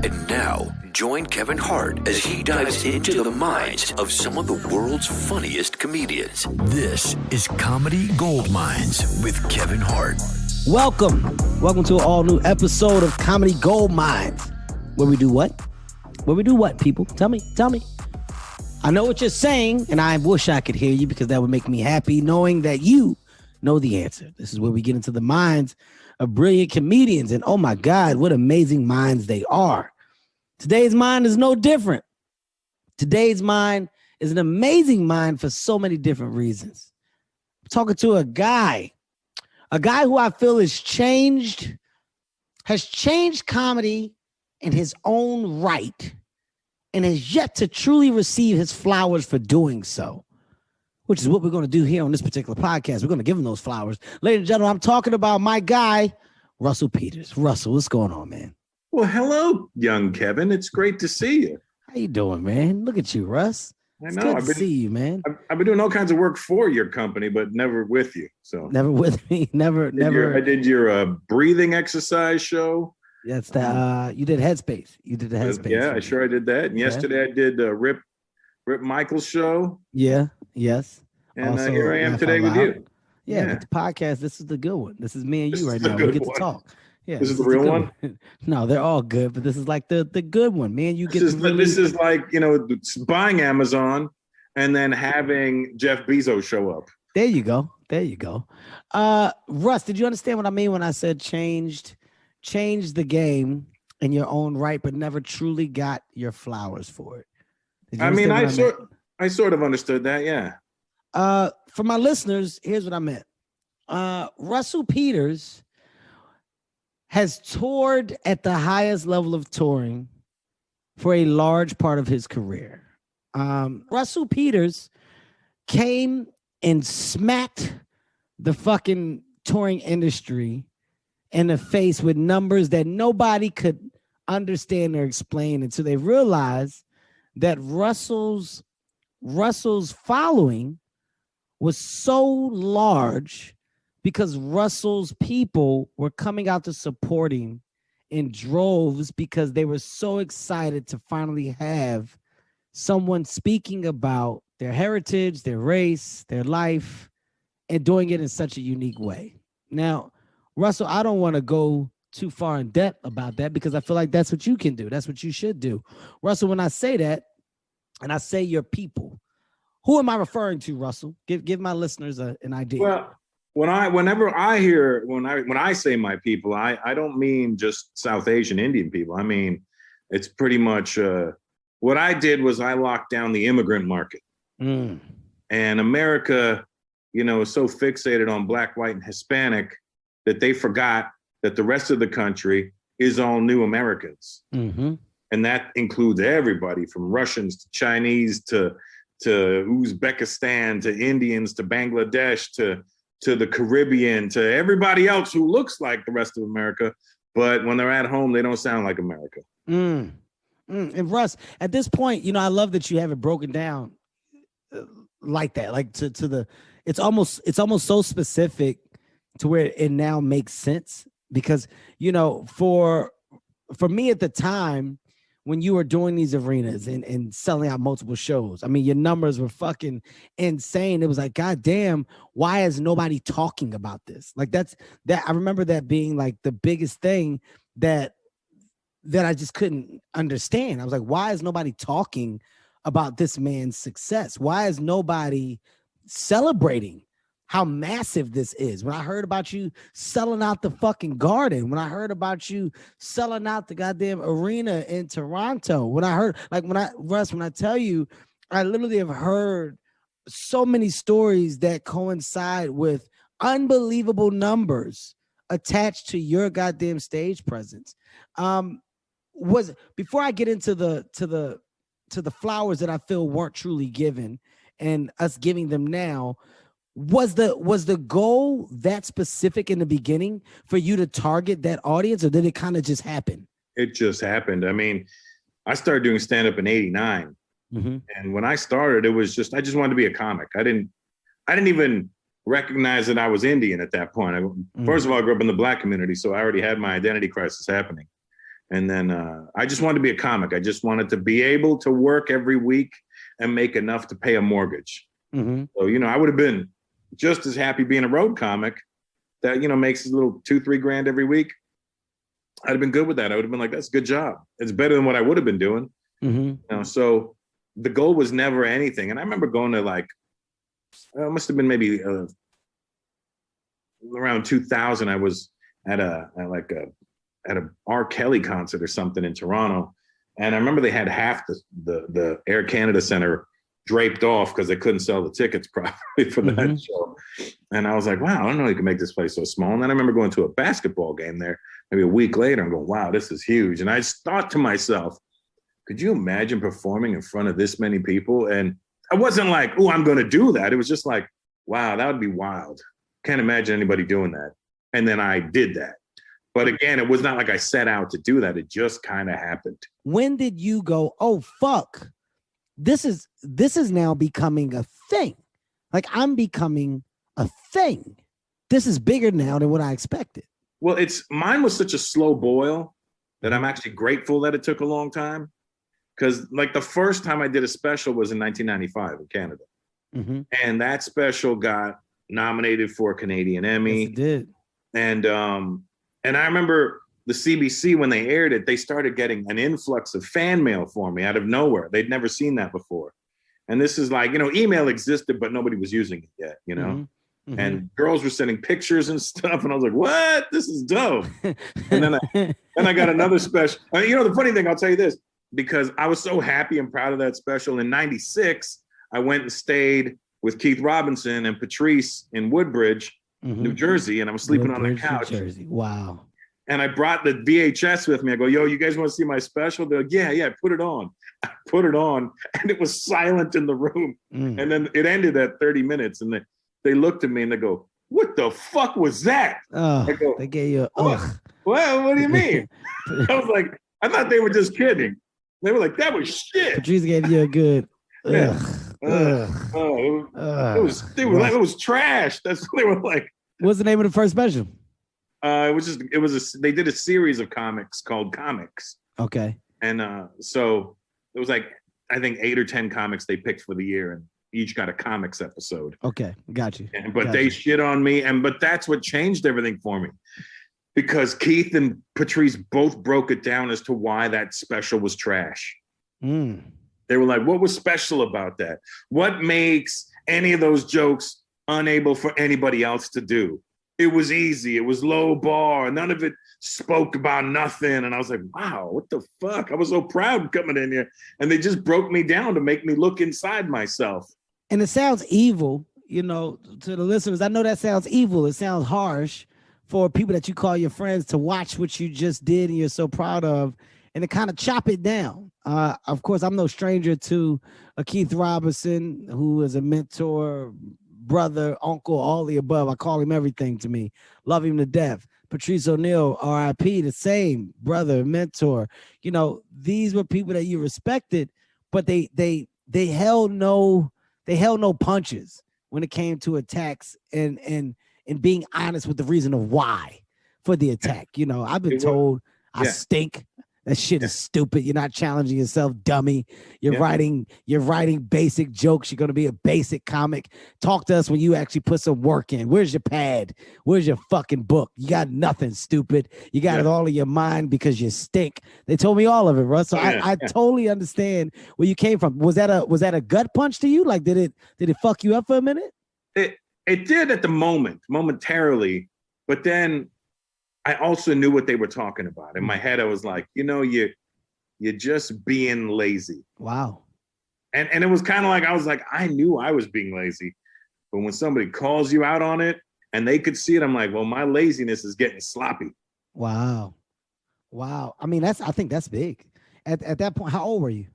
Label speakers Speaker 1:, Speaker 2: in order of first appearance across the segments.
Speaker 1: And now, join Kevin Hart as he dives into the minds of some of the world's funniest comedians. This is Comedy Gold Mines with Kevin Hart.
Speaker 2: Welcome to an all new episode of Comedy Gold Mines. Where we do what? People? Tell me. I know what you're saying, and I wish I could hear you because that would make me happy knowing that you know the answer. This is where we get into the minds of brilliant comedians, and oh my God, what amazing minds they are. Today's mind is no different. Today's mind is an amazing mind for so many different reasons. I'm talking to a guy who I feel has changed comedy in his own right and has yet to truly receive his flowers for doing so, which is what we're going to do here on this particular podcast. We're going to give him those flowers. Ladies and gentlemen, I'm talking about my guy, Russell Peters. Russell, what's going on, man?
Speaker 3: Well, hello, young Kevin. It's great to see you.
Speaker 2: How you doing, man? Look at you, Russ.
Speaker 3: I know.
Speaker 2: Good to see you, man.
Speaker 3: I've been doing all kinds of work for your company, but never with you. So
Speaker 2: never with me. Never.
Speaker 3: I did your breathing exercise show.
Speaker 2: That's the you did Headspace. You did the Headspace.
Speaker 3: Yeah, I did that. And yesterday I did Rip Michael's show.
Speaker 2: Yeah. Yes.
Speaker 3: And also, here I am today with you.
Speaker 2: Yeah, but the podcast. This is the good one. This is me and you right now. We get to talk. Yeah,
Speaker 3: this is the real one.
Speaker 2: No, they're all good, but this is like the good one, man. You get
Speaker 3: this is like, buying Amazon and then having Jeff Bezos show up.
Speaker 2: There you go. Russ, did you understand what I mean when I said changed the game in your own right, but never truly got your flowers for it?
Speaker 3: I sort of understood that. Yeah.
Speaker 2: For my listeners, here's what I meant. Russell Peters has toured at the highest level of touring for a large part of his career. Russell Peters came and smacked the fucking touring industry in the face with numbers that nobody could understand or explain until they realized that Russell's following was so large because Russell's people were coming out to support him in droves because they were so excited to finally have someone speaking about their heritage, their race, their life, and doing it in such a unique way. Now, Russell, I don't want to go too far in depth about that because I feel like that's what you can do. That's what you should do. Russell, when I say that, and I say your people, who am I referring to, Russell? Give my listeners an idea.
Speaker 3: Well, when I say my people, I don't mean just South Asian Indian people. I mean, it's pretty much what I did was I locked down the immigrant market. And America, is so fixated on Black, white, and Hispanic that they forgot that the rest of the country is all new Americans. Mm-hmm. And that includes everybody from Russians to Chinese to Uzbekistan to Indians to Bangladesh to the Caribbean, to everybody else who looks like the rest of America, but when they're at home, they don't sound like America.
Speaker 2: And Russ, at this point, I love that you have it broken down like that, like to the. It's almost so specific to where it now makes sense because for me at the time, when you were doing these arenas and selling out multiple shows, I mean, your numbers were fucking insane. It was like, God damn, why is nobody talking about this? Like that. I remember that being like the biggest thing that I just couldn't understand. I was like, why is nobody talking about this man's success? Why is nobody celebrating how massive this is? When I heard about you selling out the fucking Garden, when I heard about you selling out the goddamn arena in Toronto, when I tell you, I literally have heard so many stories that coincide with unbelievable numbers attached to your goddamn stage presence. Before I get into the flowers that I feel weren't truly given and us giving them now, was the goal that specific in the beginning for you to target that audience, or did it kind of just happen?
Speaker 3: It just happened. I mean, I started doing stand-up in 89. Mm-hmm. And when I started, it was just, I just wanted to be a comic. I didn't even recognize that I was Indian at that point. First of all, I grew up in the Black community, so I already had my identity crisis happening. And then I just wanted to be a comic. I just wanted to be able to work every week and make enough to pay a mortgage.
Speaker 2: Mm-hmm.
Speaker 3: So, I would have been just as happy being a road comic that, makes a little $2-3 grand every week. I'd have been good with that. I would have been like, that's a good job. It's better than what I would have been doing.
Speaker 2: Mm-hmm.
Speaker 3: So the goal was never anything. And I remember going to it must have been maybe around 2000. I was at a R. Kelly concert or something in Toronto. And I remember they had half the Air Canada Center draped off because they couldn't sell the tickets properly for that show. And I was like, wow, I don't know you can make this place so small. And then I remember going to a basketball game there maybe a week later. I'm going, wow, this is huge. And I just thought to myself, could you imagine performing in front of this many people? And I wasn't like, oh, I'm going to do that. It was just like, wow, that would be wild. Can't imagine anybody doing that. And then I did that. But again, it was not like I set out to do that. It just kind of happened.
Speaker 2: When did you go, oh, fuck, this is now becoming a thing? Like, I'm becoming a thing. This is bigger now than what I expected.
Speaker 3: Well, mine was such a slow boil that I'm actually grateful that it took a long time. Because like the first time I did a special was in 1995 in Canada.
Speaker 2: Mm-hmm.
Speaker 3: And that special got nominated for a Canadian Emmy.
Speaker 2: Yes, it did.
Speaker 3: And I remember the CBC, when they aired it, they started getting an influx of fan mail for me out of nowhere. They'd never seen that before. And this is like, email existed, but nobody was using it yet,
Speaker 2: Mm-hmm.
Speaker 3: And girls were sending pictures and stuff. And I was like, what? This is dope. And then I got another special. The funny thing, I'll tell you this, because I was so happy and proud of that special. In 96, I went and stayed with Keith Robinson and Patrice in Woodbridge, New Jersey. And I was sleeping on the couch.
Speaker 2: New Jersey. Wow.
Speaker 3: And I brought the VHS with me. I go, yo, you guys want to see my special? They're like, yeah, put it on. I put it on, and it was silent in the room. And then it ended at 30 minutes. And they looked at me and they go, what the fuck was that?
Speaker 2: Oh,
Speaker 3: I go,
Speaker 2: they gave you
Speaker 3: what do you mean? I was like, I thought they were just kidding. They were like, that was shit.
Speaker 2: Patrice gave you a good.
Speaker 3: Yeah. It was trash. That's what they were like.
Speaker 2: What's the name of the first special?
Speaker 3: They did a series of comics called Comics.
Speaker 2: Okay.
Speaker 3: And so it was like, I think 8 or 10 comics they picked for the year, and each got a comics episode.
Speaker 2: Okay. Got you.
Speaker 3: But they shit on me. But that's what changed everything for me, because Keith and Patrice both broke it down as to why that special was trash. They were like, what was special about that? What makes any of those jokes unable for anybody else to do? It was easy. It was low bar. None of it spoke about nothing. And I was like, wow, what the fuck? I was so proud coming in here. And they just broke me down to make me look inside myself.
Speaker 2: And it sounds evil, to the listeners. I know that sounds evil. It sounds harsh for people that you call your friends to watch what you just did and you're so proud of, and to kind of chop it down. Of course, I'm no stranger to a Keith Robinson, who is a mentor, brother, uncle, all the above. I call him everything to me. Love him to death. Patrice O'Neal, R.I.P., the same brother, mentor. These were people that you respected, but they held no punches when it came to attacks and being honest with the reason of why for the attack. I've been told I stink. That shit is stupid. You're not challenging yourself, dummy. You're writing basic jokes. You're going to be a basic comic. Talk to us when you actually put some work in. Where's your pad? Where's your fucking book? You got nothing, stupid. You got it all in your mind because you stink. They told me all of it, Russ. So I totally understand where you came from. Was that a gut punch to you? Like, did it fuck you up for a minute?
Speaker 3: It did at the momentarily, but then I also knew what they were talking about. In my head, I was like, you're just being lazy.
Speaker 2: Wow.
Speaker 3: And it was kind of like, I knew I was being lazy. But when somebody calls you out on it and they could see it, I'm like, well, my laziness is getting sloppy.
Speaker 2: Wow. I mean, I think that's big. At that point, how old were you?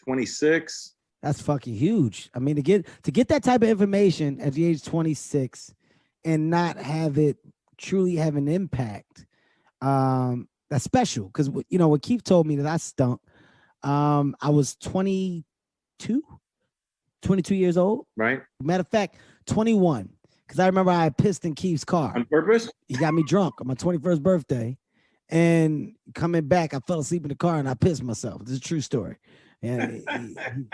Speaker 3: 26.
Speaker 2: That's fucking huge. I mean, to get that type of information at the age of 26 and not have it truly have an impact, that's special. Because what Keith told me that I stunk, I was 22 years old,
Speaker 3: right?
Speaker 2: Matter of fact, 21, because I remember I pissed in Keith's car
Speaker 3: on purpose.
Speaker 2: He got me drunk on my 21st birthday, And coming back, I fell asleep in the car and I pissed myself. This is a true story. And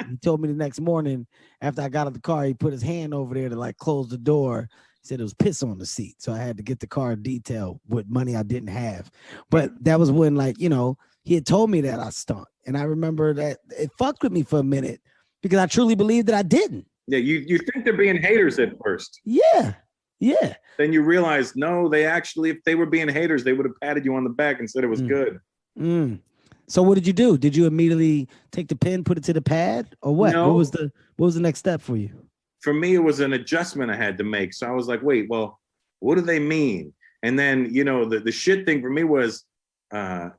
Speaker 2: he told me the next morning after I got out of the car, he put his hand over there to like close the door. He said it was piss on the seat. So I had to get the car detailed with money I didn't have. But that was when, like, you know, he had told me that I stunk. And I remember that it fucked with me for a minute because I truly believed that I didn't.
Speaker 3: Yeah, you think they're being haters at first.
Speaker 2: Yeah. Yeah.
Speaker 3: Then you realize, no, they actually, if they were being haters, they would have patted you on the back and said it was good.
Speaker 2: So what did you do? Did you immediately take the pen, put it to the pad, or what?
Speaker 3: No.
Speaker 2: What was the next step for you? For
Speaker 3: me, it was an adjustment I had to make. So I was like, wait, well, what do they mean? And then, you know, the shit thing for me was I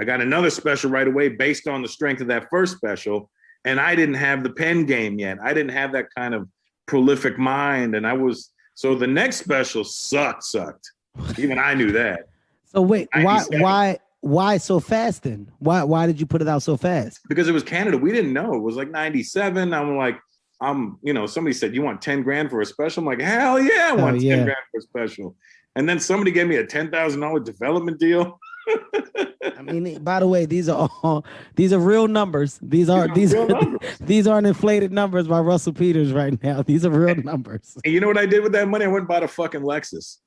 Speaker 3: got another special right away based on the strength of that first special. And I didn't have the pen game yet. I didn't have that kind of prolific mind. And so the next special sucked. Even I knew that. So wait,
Speaker 2: why so fast then? Why did you put it out so fast?
Speaker 3: Because it was Canada. We didn't know. It was like 97. I'm like, somebody said, you want 10 grand for a special? I'm like, hell yeah, I want 10 grand for a special. And then somebody gave me a $10,000 development deal.
Speaker 2: I mean, by the way, these are real numbers. These aren't inflated numbers by Russell Peters right now. These are real numbers.
Speaker 3: And you know what I did with that money? I went and bought a fucking Lexus.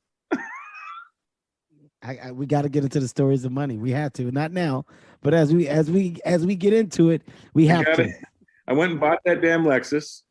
Speaker 2: We got to get into the stories of money. We have to, not now, but as we get into it, we have to.
Speaker 3: I went and bought that damn Lexus,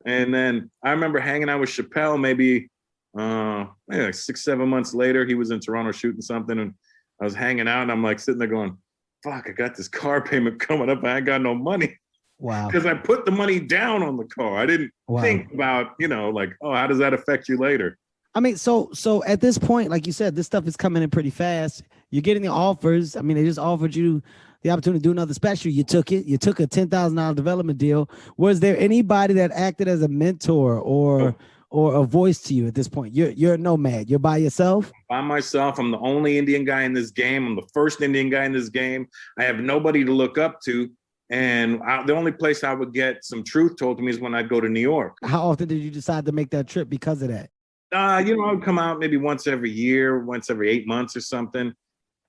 Speaker 3: and then I remember hanging out with Chappelle maybe like 6-7 months later. He was in Toronto shooting something, and I was hanging out, and I'm like sitting there going, "Fuck, I got this car payment coming up. I ain't got no money."
Speaker 2: Wow.
Speaker 3: Because I put the money down on the car. I didn't think about, like, oh, how does that affect you later?
Speaker 2: I mean, so at this point, like you said, this stuff is coming in pretty fast. You're getting the offers. I mean, they just offered you the opportunity to do another special. You took it. You took a $10,000 development deal. Was there anybody that acted as a mentor or a voice to you at this point? You're a nomad. You're by yourself?
Speaker 3: By myself. I'm the only Indian guy in this game. I'm the first Indian guy in this game. I have nobody to look up to. And the only place I would get some truth told to me is when I'd go to New York.
Speaker 2: How often did you decide to make that trip because of that?
Speaker 3: I would come out maybe once every year, once every 8 months or something.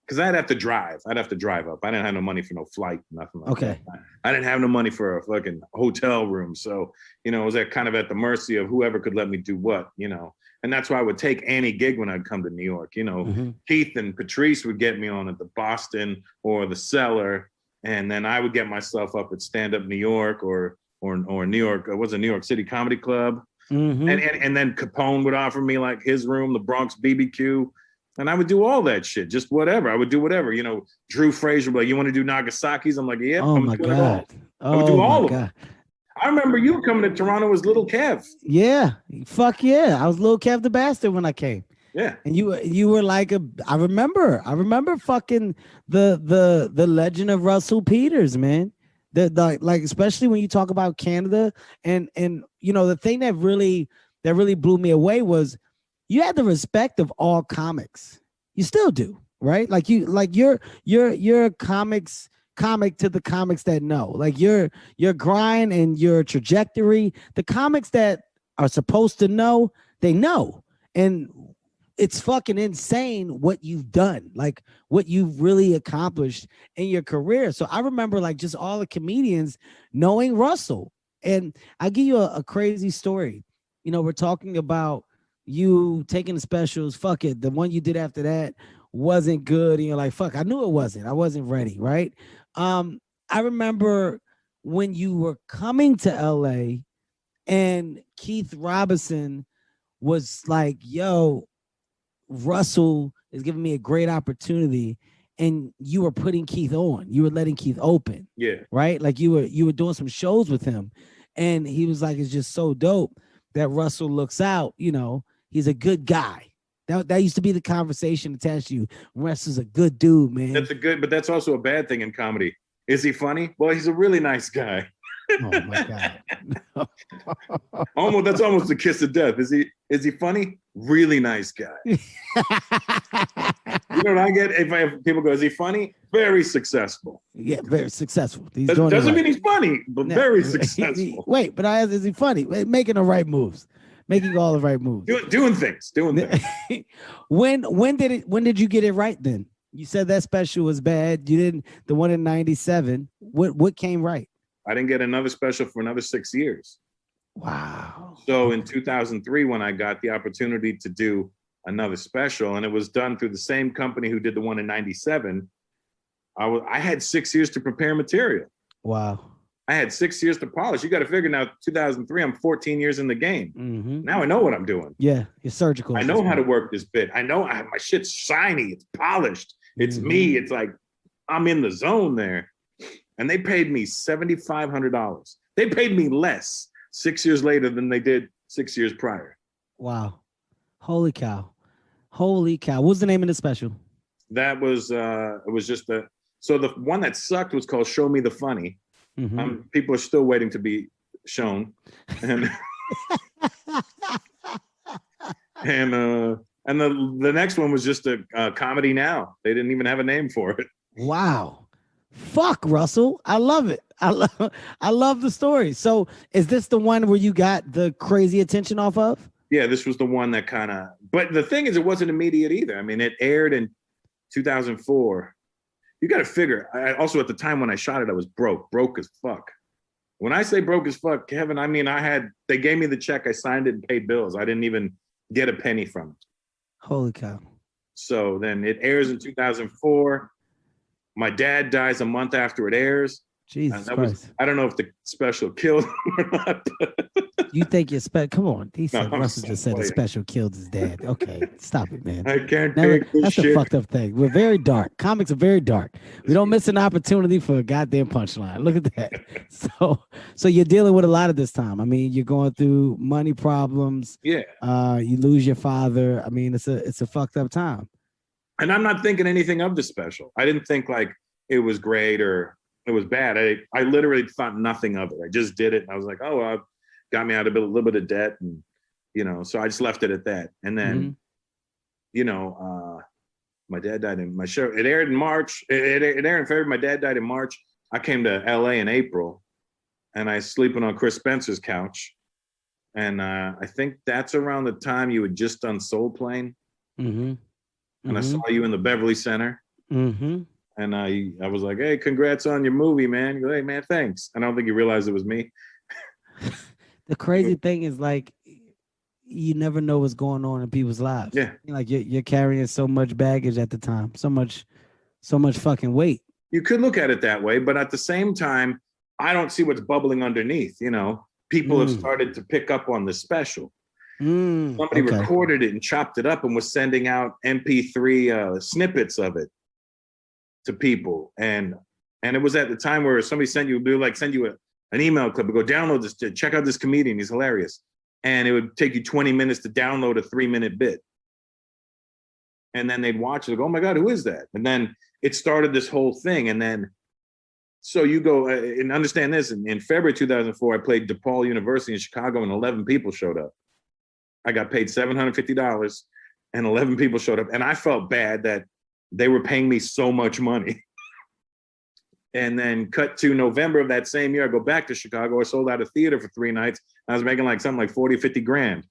Speaker 3: Because I'd have to drive. I'd have to drive up. I didn't have no money for no flight, nothing like that. I didn't have no money for a fucking hotel room. So, it was kind of at the mercy of whoever could let me do what, And that's why I would take any gig when I'd come to New York. Keith and Patrice would get me on at the Boston or the Cellar. And then I would get myself up at Stand Up New York or New York. It was a New York City Comedy Club. Mm-hmm. And then Capone would offer me like his room, the Bronx BBQ. And I would do all that shit, just whatever. I would do whatever. Drew Frazier would be like, you want to do Nagasaki's? I'm like, yeah.
Speaker 2: Oh my God.
Speaker 3: I would do all of them. I remember you coming to Toronto as Little Kev.
Speaker 2: Yeah. Fuck yeah. I was Little Kev the Bastard when I came.
Speaker 3: Yeah.
Speaker 2: And you were like I remember fucking the legend of Russell Peters, man. Like especially when you talk about Canada and the thing that really blew me away was you had the respect of all comics. You still do, right? You're comic to the comics that know. Like your grind and your trajectory, the comics that are supposed to know, they know. And it's fucking insane what you've done, like what you've really accomplished in your career. So I remember like just all the comedians knowing Russell. And I'll give you a crazy story. We're talking about you taking the specials. Fuck it. The one you did after that wasn't good. And you're like, fuck, I knew it wasn't. I wasn't ready. Right. I remember when you were coming to LA and Keith Robinson was like, yo, Russell is giving me a great opportunity, and you were putting Keith on. You were letting Keith open.
Speaker 3: Yeah.
Speaker 2: Right? Like you were doing some shows with him, and he was like, it's just so dope that Russell looks out. He's a good guy. That used to be the conversation attached to you. Russell's a good dude, man.
Speaker 3: But that's also a bad thing in comedy. Is he funny? Well, he's a really nice guy.
Speaker 2: Oh my God.
Speaker 3: That's almost a kiss of death. Is he funny? Really nice guy. You know what I get? If people go, is he funny? Very successful.
Speaker 2: Yeah, very successful.
Speaker 3: Doesn't mean he's funny, but very successful.
Speaker 2: Wait, but I asked, is he funny? Making the right moves. Making all the right moves.
Speaker 3: Doing things.
Speaker 2: When did you get it right then? You said that special was bad. You didn't. The one in '97. What came right?
Speaker 3: I didn't get another special for another 6 years.
Speaker 2: Wow.
Speaker 3: So in 2003, when I got the opportunity to do another special, and it was done through the same company who did the one in '97, I had 6 years to prepare material.
Speaker 2: Wow.
Speaker 3: I had 6 years to polish. You got to figure now, 2003, I'm 14 years in the game.
Speaker 2: Mm-hmm.
Speaker 3: Now I know what I'm doing.
Speaker 2: Yeah, you're surgical.
Speaker 3: I know how to work this bit. I know my shit's shiny. It's polished. It's me. It's like I'm in the zone there. And they paid me $7,500. They paid me less 6 years later than they did 6 years prior.
Speaker 2: Wow. Holy cow. Holy cow. What was the name of the special?
Speaker 3: That was, it was just so the one that sucked was called Show Me the Funny.
Speaker 2: Mm-hmm.
Speaker 3: People are still waiting to be shown. And and the next one was just a comedy now. They didn't even have a name for it.
Speaker 2: Wow. Fuck, Russell. I love it. I love the story. So is this the one where you got the crazy attention off of?
Speaker 3: Yeah, this was the one that kind of, but the thing is, it wasn't immediate either. I mean, it aired in 2004. You got to figure. Also, at the time when I shot it, I was broke as fuck. When I say broke as fuck, Kevin, I mean, they gave me the check, I signed it and paid bills. I didn't even get a penny from it.
Speaker 2: Holy cow.
Speaker 3: So then it airs in 2004. My dad dies a month after it airs.
Speaker 2: Jesus Christ.
Speaker 3: I don't know if the special killed him or not.
Speaker 2: You think your come on. He said
Speaker 3: No,
Speaker 2: Russell just said the special killed his dad. Okay, stop it, man.
Speaker 3: I can't take this
Speaker 2: That's
Speaker 3: shit.
Speaker 2: a fucked up thing. We're very dark. Comics are very dark. We don't miss an opportunity for a goddamn punchline. Look at that. So you're dealing with a lot of this time. I mean, you're going through money problems.
Speaker 3: Yeah.
Speaker 2: You lose your father. I mean, it's a fucked up time.
Speaker 3: And I'm not thinking anything of the special. I didn't think like it was great or it was bad. I literally thought nothing of it. I just did it. And I was like, oh, well, got me out of a little bit of debt. And, so I just left it at that. And then, my dad died in my show. It aired in March. It aired in February. My dad died in March. I came to LA in April and I was sleeping on Chris Spencer's couch. And I think that's around the time you had just done Soul Plane. Mm-hmm. And I saw you in the Beverly Center. Mm-hmm. And I was like, hey, congrats on your movie, man. You go, hey, man, thanks. And I don't think you realized it was me.
Speaker 2: The crazy thing is, like, you never know what's going on in people's lives.
Speaker 3: Yeah.
Speaker 2: Like, you're carrying so much baggage at the time, so much fucking weight.
Speaker 3: You could look at it that way. But at the same time, I don't see what's bubbling underneath. People have started to pick up on the special. Somebody recorded it and chopped it up and was sending out MP3 snippets of it to people. And it was at the time where somebody send you an email clip and go, download this, check out this comedian, he's hilarious. And it would take you 20 minutes to download a 3-minute bit. And then they'd watch it and go, oh my God, who is that? And then it started this whole thing. And then, so you go and understand this, in February 2004, I played DePaul University in Chicago and 11 people showed up. I got paid $750 and 11 people showed up. And I felt bad that they were paying me so much money. And then cut to November of that same year, I go back to Chicago. I sold out a theater for 3 nights. I was making something like 40, 50 grand.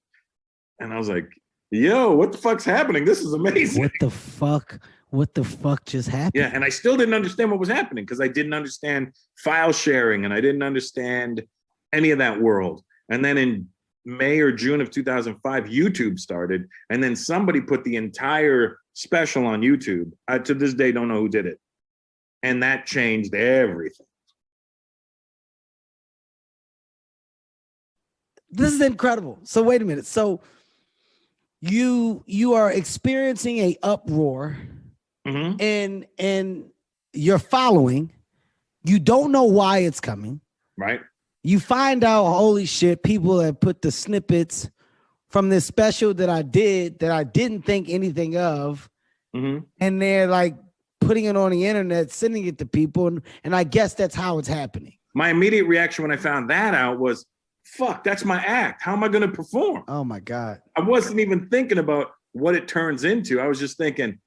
Speaker 3: And I was like, yo, what the fuck's happening? This is amazing.
Speaker 2: What the fuck just happened?
Speaker 3: Yeah, and I still didn't understand what was happening because I didn't understand file sharing and I didn't understand any of that world. And then in May or June of 2005, YouTube started, and then somebody put the entire special on YouTube. I, to this day, don't know who did it. And that changed everything.
Speaker 2: This is incredible. So wait a minute. So you are experiencing a uproar and you're following. You don't know why it's coming.
Speaker 3: Right.
Speaker 2: You find out, holy shit, people have put the snippets from this special that I did that I didn't think anything of. And they're like putting it on the internet, sending it to people. And I guess that's how it's happening.
Speaker 3: My immediate reaction when I found that out was, fuck, that's my act. How am I going to perform?
Speaker 2: Oh my God. I
Speaker 3: wasn't even thinking about what it turns into. I was just thinking,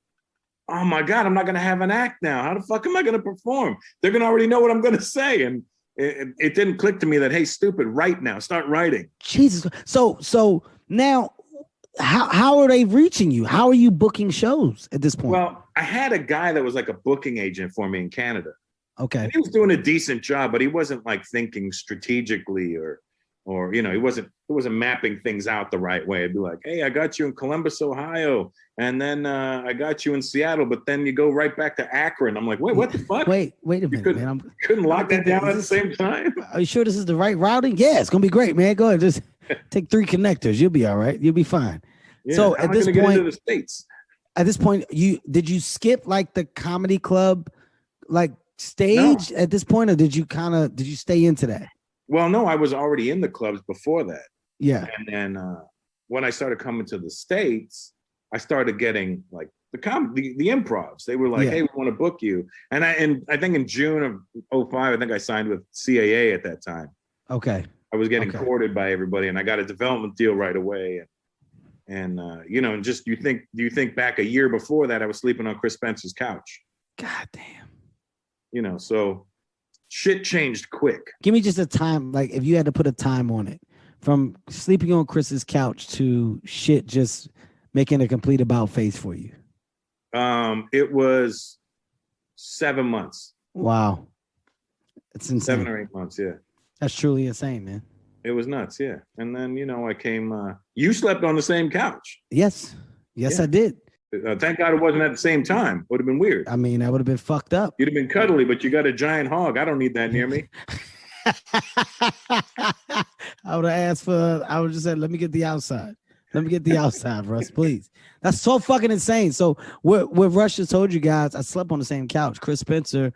Speaker 3: oh my God, I'm not going to have an act now. How the fuck am I going to perform? They're going to already know what I'm going to say. And it didn't click to me that, hey, stupid, write now, start writing.
Speaker 2: Jesus. So now how are they reaching you? How are you booking shows at this point?
Speaker 3: Well, I had a guy that was like a booking agent for me in Canada.
Speaker 2: Okay.
Speaker 3: And he was doing a decent job, but he wasn't like thinking strategically or he wasn't mapping things out the right way. It'd be like, hey, I got you in Columbus, Ohio, and then I got you in Seattle, but then you go right back to Akron. I'm like, wait, what the fuck?
Speaker 2: Wait a minute, man.
Speaker 3: Couldn't lock that down at the same time.
Speaker 2: Are you sure this is the right routing? Yeah, it's gonna be great, man. Go ahead, just take 3 connectors. You'll be all right. You'll be fine.
Speaker 3: Yeah,
Speaker 2: so at this point,
Speaker 3: get into the States.
Speaker 2: At this point, did you skip like the comedy club, like stage at this point, or did you stay into that?
Speaker 3: Well, no, I was already in the clubs before that.
Speaker 2: Yeah.
Speaker 3: And then when I started coming to the States, I started getting like the improvs. They were like, hey, we want to book you. And I think in June of 2005, I think I signed with CAA at that time.
Speaker 2: Okay.
Speaker 3: I was getting courted by everybody, and I got a development deal right away. And and just you think back a year before that, I was sleeping on Chris Spencer's couch.
Speaker 2: God damn.
Speaker 3: So shit changed quick.
Speaker 2: Give me just a time, like if you had to put a time on it, from sleeping on Chris's couch to shit just making a complete about face for you.
Speaker 3: It was 7 months.
Speaker 2: Wow. It's insane.
Speaker 3: 7 or 8 months, yeah.
Speaker 2: That's truly insane, man.
Speaker 3: It was nuts, yeah. And then, I came, you slept on the same couch.
Speaker 2: Yes, I did.
Speaker 3: Thank God it wasn't at the same time. Would have been weird.
Speaker 2: I mean, that would have been fucked up.
Speaker 3: You'd have been cuddly, but you got a giant hog. I don't need that near me.
Speaker 2: I would have asked I would just said, let me get the outside. Let me get the outside, Russ, please. That's so fucking insane. So what Rush just told you guys, I slept on the same couch. Chris Spencer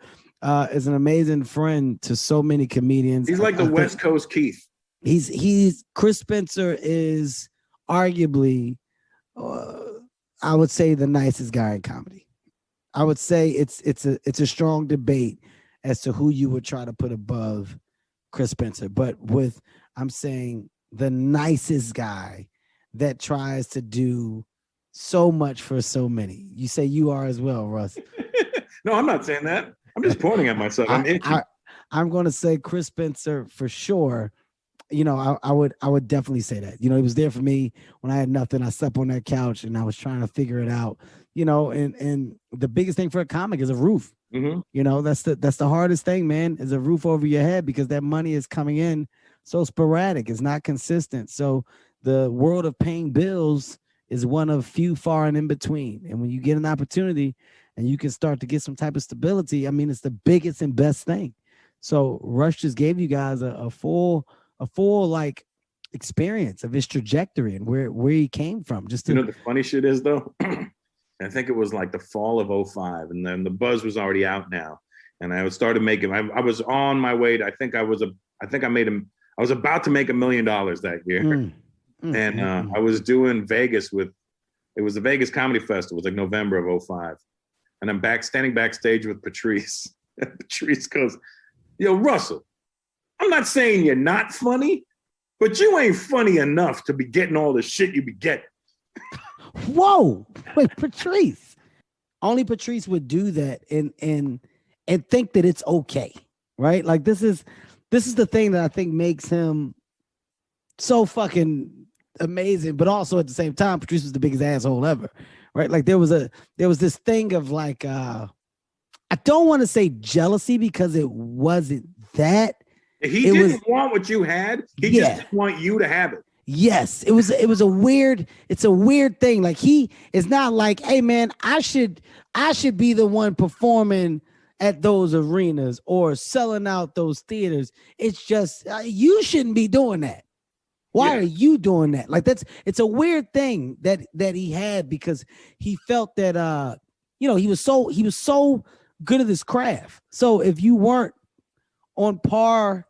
Speaker 2: is an amazing friend to so many comedians.
Speaker 3: He's like the West Coast Keith.
Speaker 2: He's Chris Spencer is arguably I would say the nicest guy in comedy. I would say it's a strong debate as to who you would try to put above Chris Spencer, but I'm saying the nicest guy that tries to do so much for so many. You say you are as well, Russ.
Speaker 3: No, I'm not saying that. I'm just pointing at myself.
Speaker 2: I'm going to say Chris Spencer for sure. I would definitely say that. He was there for me when I had nothing. I slept on that couch and I was trying to figure it out. And the biggest thing for a comic is a roof.
Speaker 3: Mm-hmm.
Speaker 2: That's the hardest thing, man, is a roof over your head, because that money is coming in so sporadic. It's not consistent. So the world of paying bills is one of few, far and in between. And when you get an opportunity and you can start to get some type of stability, I mean, it's the biggest and best thing. So Rush just gave you guys a full like experience of his trajectory and where he came from.
Speaker 3: The funny shit is though, I think it was like the fall of 2005, and then the buzz was already out now. And I started making, I was on my way to, I was about to make $1 million that year. I was doing Vegas it was the Vegas Comedy Festival. It was like November of 2005. And I'm standing backstage with Patrice. Patrice goes, yo, Russell, I'm not saying you're not funny, but you ain't funny enough to be getting all the shit you be getting.
Speaker 2: Whoa, wait, Patrice. Only Patrice would do that and think that it's okay, right? Like this is the thing that I think makes him so fucking amazing, but also at the same time, Patrice was the biggest asshole ever, right? Like there was this thing of like I don't want to say jealousy, because it wasn't that.
Speaker 3: He didn't want what you had. He just didn't want you to have it.
Speaker 2: Yes, it's a weird thing. Like he is not like, hey man, I should be the one performing at those arenas or selling out those theaters. It's just you shouldn't be doing that. Why are you doing that? Like it's a weird thing that he had, because he felt that he was so good at his craft. So if you weren't on par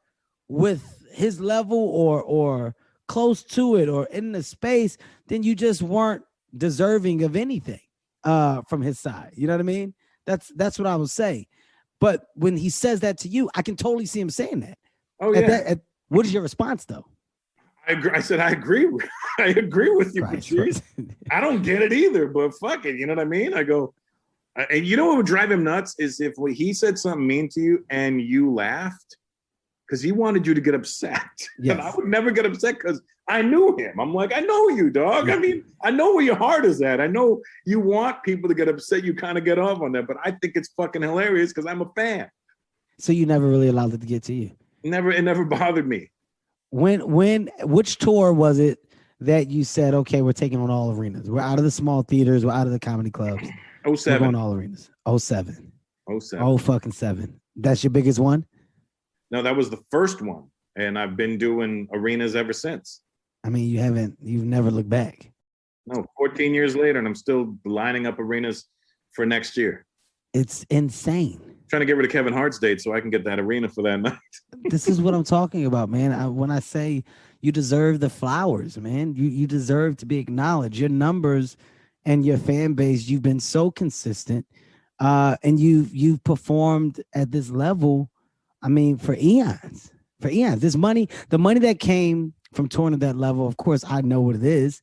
Speaker 2: with his level or close to it or in the space, then you just weren't deserving of anything from his side. You know what I mean? That's what I would say. But when he says that to you, I can totally see him saying that.
Speaker 3: Oh yeah.
Speaker 2: What is your response though?
Speaker 3: I said, I agree. I agree with you, Patrice. I don't get it either, but fuck it. You know what I mean? I go, and you know what would drive him nuts is if he said something mean to you and you laughed, because he wanted you to get upset. Yes. And I would never get upset because I knew him. I'm like, I know you, dog. I mean, I know where your heart is at. I know you want people to get upset. You kind of get off on that, but I think it's fucking hilarious because I'm a fan.
Speaker 2: So you never really allowed it to get to you?
Speaker 3: Never, it never bothered me.
Speaker 2: Which tour was it that you said, okay, we're taking on all arenas? We're out of the small theaters. We're out of the comedy clubs.
Speaker 3: 07.
Speaker 2: We're going all arenas. 07.
Speaker 3: 07.
Speaker 2: Oh, fucking 7. That's your biggest one?
Speaker 3: No, that was the first one. And I've been doing arenas ever since.
Speaker 2: I mean, you've never looked back.
Speaker 3: No, 14 years later, and I'm still lining up arenas for next year.
Speaker 2: It's insane.
Speaker 3: Trying to get rid of Kevin Hart's date so I can get that arena for that night.
Speaker 2: This is what I'm talking about, man. When I say you deserve the flowers, man, you deserve to be acknowledged. Your numbers and your fan base, you've been so consistent, and you've performed at this level. I mean, for eons. This money, the money that came from touring at that level, of course, I know what it is,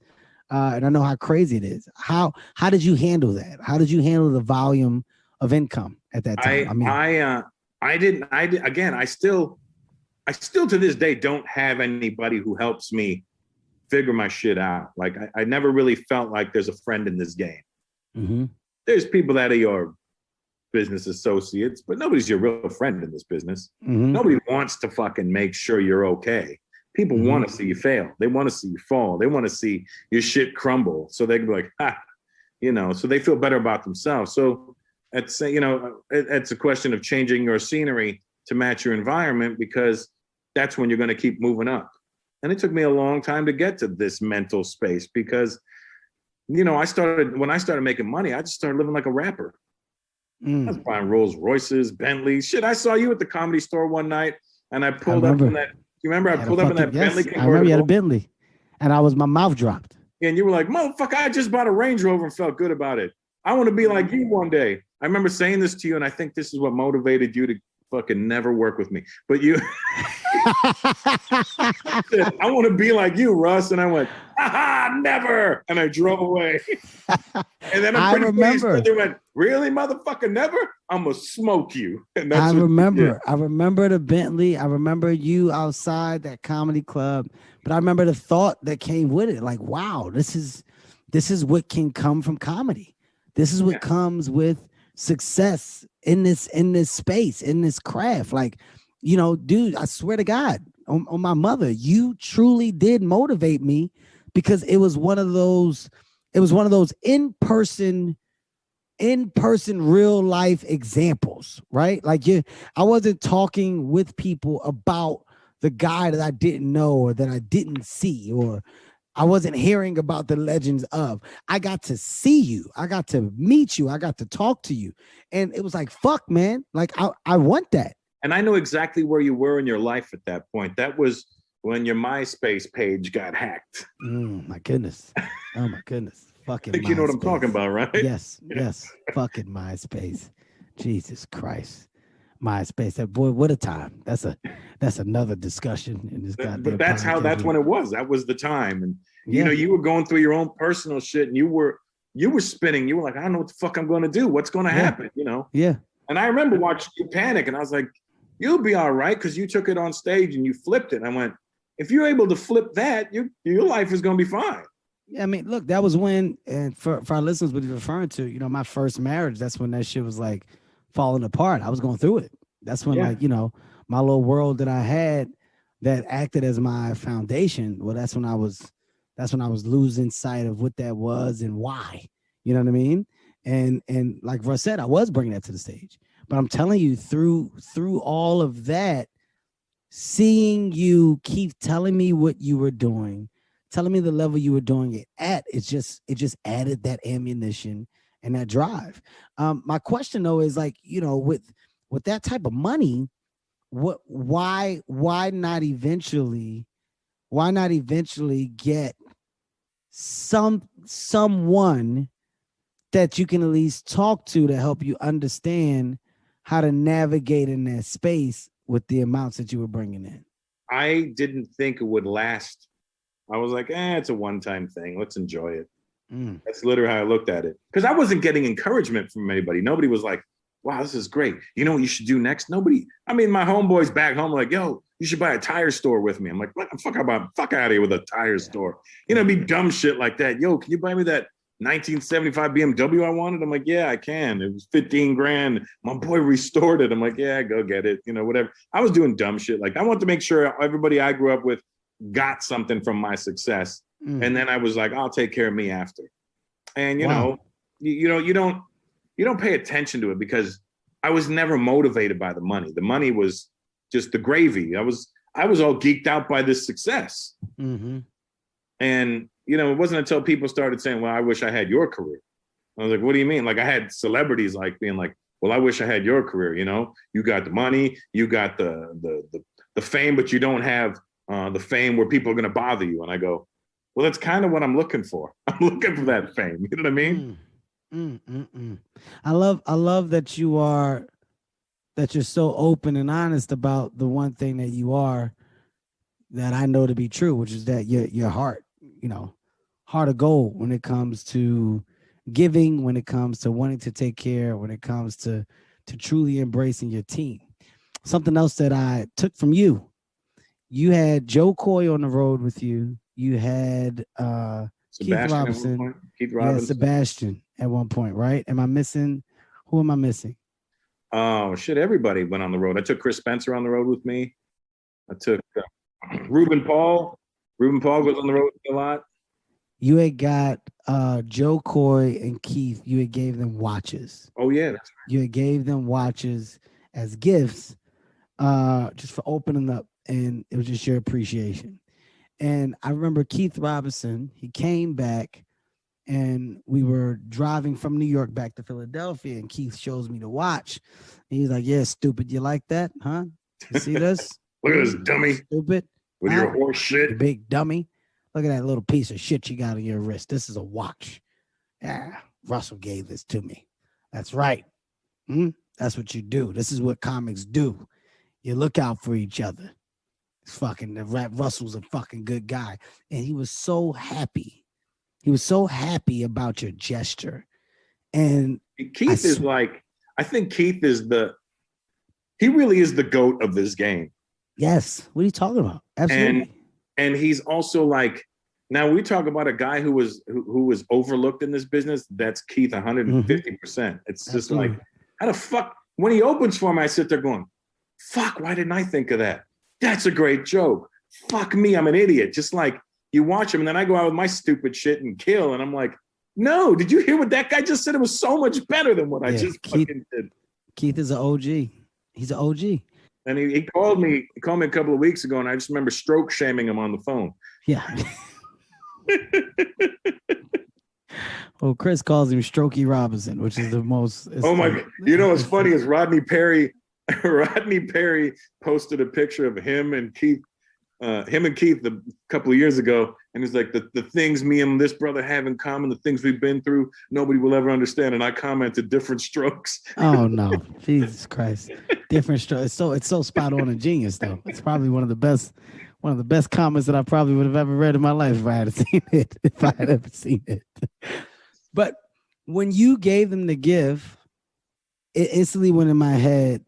Speaker 2: and I know how crazy it is. How did you handle that? How did you handle the volume of income at that time?
Speaker 3: I still to this day don't have anybody who helps me figure my shit out. Like I never really felt like there's a friend in this game.
Speaker 2: Mm-hmm.
Speaker 3: There's people that are your business associates, but nobody's your real friend in this business.
Speaker 2: Mm-hmm.
Speaker 3: Nobody wants to fucking make sure you're okay. People want to see you fail. They want to see you fall. They want to see your shit crumble. So they can be like, so they feel better about themselves. So it's a question of changing your scenery to match your environment, because that's when you're going to keep moving up. And it took me a long time to get to this mental space because, when I started making money, I just started living like a rapper. I was buying Rolls Royces, Bentleys. Shit, I saw you at the Comedy Store one night, and I pulled up in that. You remember? I pulled up in that Bentley convertible.
Speaker 2: I remember you had a Bentley, and my mouth dropped.
Speaker 3: Yeah, and you were like, "Motherfucker, I just bought a Range Rover and felt good about it. I want to be like you one day." I remember saying this to you, and I think this is what motivated you to fucking never work with me. But you, said, I want to be like you, Russ. And I went, never. And I drove away. And then I'm pretty pleased they went, really, motherfucker, never? I'm going to smoke you. And that's
Speaker 2: I remember the Bentley. I remember you outside that comedy club. But I remember the thought that came with it. Like, wow, this is what can come from comedy. This is what comes with success in this space, in this craft. Like, dude, I swear to God, on my mother, you truly did motivate me, because it was one of those in-person real life examples, right? Like I wasn't talking with people about the guy that I didn't know or that I didn't see, or I wasn't hearing about the legends of. I got to see you. I got to meet you. I got to talk to you. And it was like, fuck, man. Like, I want that.
Speaker 3: And I know exactly where you were in your life at that point. That was when your MySpace page got hacked.
Speaker 2: My goodness. Oh, my goodness. Fucking
Speaker 3: I think you know what I'm talking about, right?
Speaker 2: Yes. Fucking MySpace. Jesus Christ. MySpace. That boy, what a time. That's another discussion in this goddamn.
Speaker 3: But that's when it was. That was the time. And you were going through your own personal shit, and you were spinning. You were like, I don't know what the fuck I'm gonna do. What's gonna happen?
Speaker 2: Yeah.
Speaker 3: And I remember watching you panic, and I was like, you'll be all right, because you took it on stage and you flipped it. And I went, if you're able to flip that, your life is gonna be fine.
Speaker 2: Yeah, I mean, look, that was when, and for our listeners, what you're referring to, my first marriage, that's when that shit was like falling apart. I was going through it. That's when my little world that I had that acted as my foundation. Well, that's when I was losing sight of what that was and why. You know what I mean? And like Russ said, I was bringing that to the stage. But I'm telling you, through all of that, seeing you keep telling me what you were doing, telling me the level you were doing it at, it just added that ammunition and that drive. My question though is, like, with that type of money, why not eventually get someone that you can at least talk to help you understand how to navigate in that space with the amounts that you were bringing in?
Speaker 3: I didn't think it would last. I was like, it's a one-time thing. Let's enjoy it. That's literally how I looked at it. Because I wasn't getting encouragement from anybody. Nobody was like, wow, this is great. You know what you should do next? Nobody. I mean, my homeboys back home were like, yo, you should buy a tire store with me. I'm like, what the fuck about? Fuck out of here with a tire store. You know, be dumb shit like that. Yo, can you buy me that 1975 BMW I wanted? I'm like, yeah, I can. It was 15 grand. My boy restored it. I'm like, yeah, go get it. You know, whatever. I was doing dumb shit. Like, I want to make sure everybody I grew up with got something from my success. And then I was like, I'll take care of me after. And, you know, you don't pay attention to it because I was never motivated by the money. The money was just the gravy. I was all geeked out by this success. Mm-hmm. And, you know, it wasn't until people started saying, well, I wish I had your career. I was like, what do you mean? Like, I had celebrities like being like, well, I wish I had your career. You know, you got the money, you got the fame, but you don't have the fame where people are going to bother you. And I go, well, that's kind of what I'm looking for. I'm looking for that fame. You know what I mean?
Speaker 2: I love that you're so open and honest about the one thing that you are that I know to be true, which is that your heart, you know, heart of gold when it comes to giving, when it comes to wanting to take care, when it comes to truly embracing your team. Something else that I took from you, you had Joe Coy on the road with you. You had Keith Robinson. Yeah, Sebastian at one point, right? Who am I missing?
Speaker 3: Oh, shit, everybody went on the road. I took Chris Spencer on the road with me. I took Ruben Paul. Ruben Paul goes on the road with me a lot.
Speaker 2: You had got Joe Coy and Keith. You had gave them watches.
Speaker 3: Oh, yeah, that's right.
Speaker 2: You had gave them watches as gifts just for opening up, and it was just your appreciation. And I remember Keith Robinson, he came back and we were driving from New York back to Philadelphia, and Keith shows me the watch. And he's like, yeah, stupid. You like that? Huh? You see this?
Speaker 3: Look at this dummy.
Speaker 2: Stupid.
Speaker 3: With your horse shit.
Speaker 2: You big dummy. Look at that little piece of shit you got on your wrist. This is a watch. Yeah, Russell gave this to me. That's right. That's what you do. This is what comics do. You look out for each other. Russell's a fucking good guy. And he was so happy. He was so happy about your gesture. And
Speaker 3: Keith is like, I think Keith is he really is the GOAT of this game.
Speaker 2: Yes. What are you talking about? Absolutely.
Speaker 3: And he's also like, now we talk about a guy who was overlooked in this business. That's Keith 150%. It's just Absolutely. Like, how the fuck, when he opens for me, I sit there going, fuck, why didn't I think of that? That's a great joke. Fuck me, I'm an idiot. Just like you watch him, and then I go out with my stupid shit and kill, and I'm like, no, did you hear what that guy just said? It was so much better than what I just fucking did.
Speaker 2: Keith is an OG. He's an OG.
Speaker 3: And he called me a couple of weeks ago, and I just remember stroke shaming him on the phone.
Speaker 2: Yeah. Well, Chris calls him Strokey Robinson, which is the most.
Speaker 3: Oh my God! You know what's funny is Rodney Perry posted a picture of him and Keith a couple of years ago, and he's like, the things me and this brother have in common, the things we've been through, nobody will ever understand. And I commented, different strokes.
Speaker 2: Oh no, Jesus Christ, different strokes. It's so spot on and genius though. It's probably one of the best comments that I probably would have ever read in my life if I had seen it. If I had ever seen it. But when you gave them the gift, it instantly went in my head,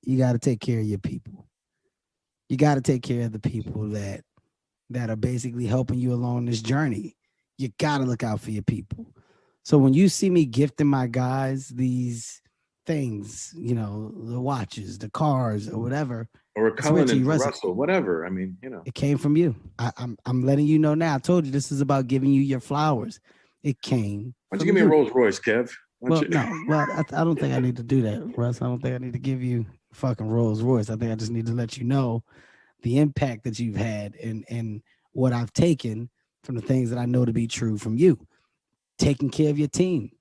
Speaker 2: you got to take care of your people. You got to take care of the people that are basically helping you along this journey. You got to look out for your people. So when you see me gifting my guys these things, you know, the watches, the cars, or whatever,
Speaker 3: or a Cullen and Russell, whatever. I mean, you know,
Speaker 2: it came from you. I'm letting you know now. I told you this is about giving you your flowers. It came.
Speaker 3: Why don't you give me a Rolls Royce, Kev?
Speaker 2: Well, no. Well, I don't think I need to do that, Russ. I don't think I need to give you a fucking Rolls Royce. I think I just need to let you know the impact that you've had and what I've taken from the things that I know to be true from you. Taking care of your team.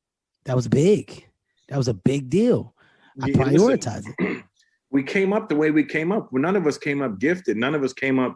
Speaker 2: That was big. That was a big deal. I prioritize it.
Speaker 3: We came up the way we came up. None of us came up gifted. None of us came up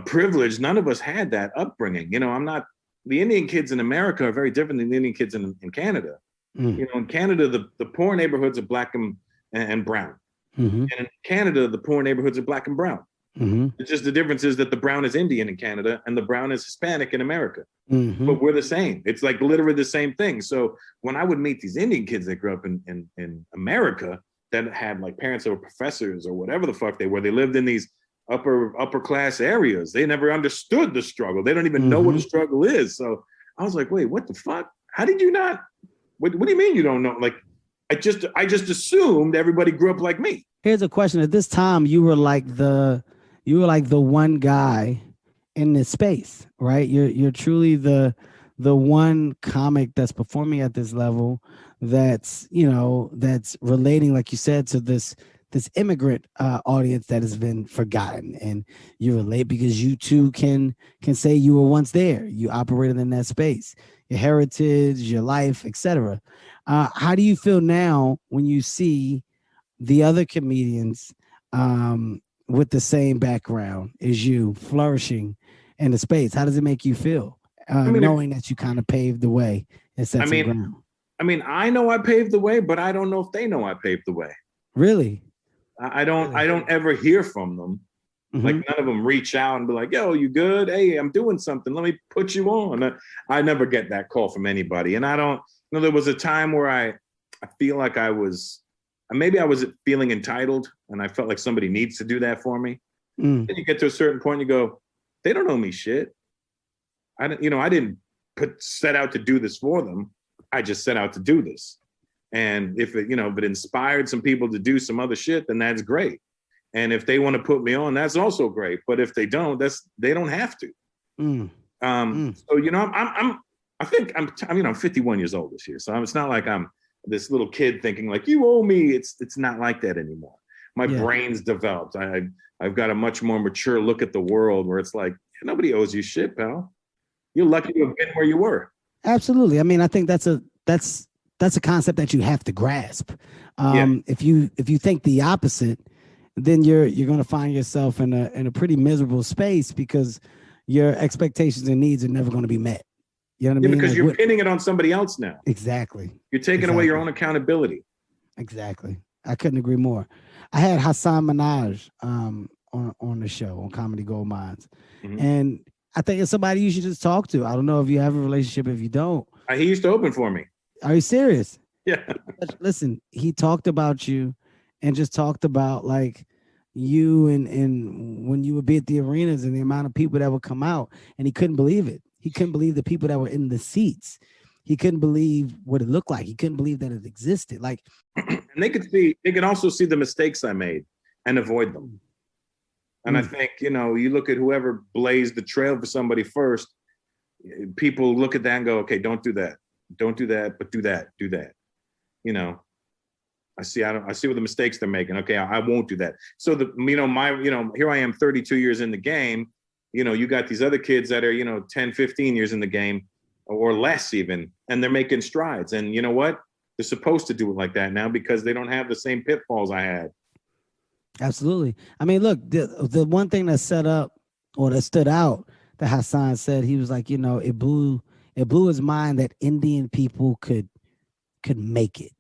Speaker 3: privileged. None of us had that upbringing. You know, the Indian kids in America are very different than the Indian kids in Canada. You know, in Canada, the poor neighborhoods are black and brown. And in Canada, the poor neighborhoods are black and brown. It's just the difference is that the brown is Indian in Canada and the brown is Hispanic in America. But we're the same. It's like literally the same thing. So when I would meet these Indian kids that grew up in America that had like parents that were professors or whatever the fuck they were. They lived in these upper class areas. They never understood the struggle. They don't even know what a struggle is. So I was like, wait, what the fuck? How did you not? What do you mean you don't know? Like, I just assumed everybody grew up like me.
Speaker 2: Here's a question. At this time, you were like the one guy in this space, right? You're truly the one comic that's performing at this level, that's relating, like you said, to this immigrant audience that has been forgotten. And you relate because you too can say you were once there. You operated in that space, your heritage, your life, etc. How do you feel now when you see the other comedians with the same background as you flourishing in the space? How does it make you feel knowing that you kind of paved the way and set some ground?
Speaker 3: I mean, I know I paved the way, but I don't know if they know I paved the way.
Speaker 2: Really?
Speaker 3: I don't ever hear from them. Like none of them reach out and be like, yo, you good? Hey, I'm doing something. Let me put you on. I never get that call from anybody. And I don't know, there was a time where I feel like maybe I was feeling entitled and I felt like somebody needs to do that for me. Then you get to a certain point and you go, they don't owe me shit. I didn't set out to do this for them. I just set out to do this. And if it inspired some people to do some other shit, then that's great. And if they want to put me on, that's also great. But if they don't, they don't have to. So, I'm 51 years old this year. So it's not like I'm this little kid thinking like, you owe me. It's not like that anymore. My brain's developed. I've got a much more mature look at the world where it's like, nobody owes you shit, pal. You're lucky to have been where you were.
Speaker 2: Absolutely. I mean, I think that's a concept that you have to grasp. If you think the opposite, then you're going to find yourself in a pretty miserable space because your expectations and needs are never going to be met. You know what I mean?
Speaker 3: Because you're pinning it on somebody else now.
Speaker 2: Exactly.
Speaker 3: You're taking away your own accountability.
Speaker 2: Exactly. I couldn't agree more. I had Hassan Minaj on the show on Comedy Gold Mines, and I think it's somebody you should just talk to. I don't know if you have a relationship. If you don't,
Speaker 3: he used to open for me.
Speaker 2: Are you serious?
Speaker 3: Yeah.
Speaker 2: Listen, he talked about you and just talked about like you and when you would be at the arenas and the amount of people that would come out, and he couldn't believe it. He couldn't believe the people that were in the seats. He couldn't believe what it looked like. He couldn't believe that it existed. Like,
Speaker 3: and they could also see the mistakes I made and avoid them. And I think, you look at whoever blazed the trail for somebody first, people look at that and go, okay, don't do that. Don't do that, but do that. I see what the mistakes they're making. Okay, I won't do that. So here I am 32 years in the game. You got these other kids that are, 10, 15 years in the game or less even, and they're making strides. And you know what? They're supposed to do it like that now because they don't have the same pitfalls I had.
Speaker 2: Absolutely. I mean, look, the one thing that stood out that Hassan said, he was like, it blew his mind that Indian people could make it.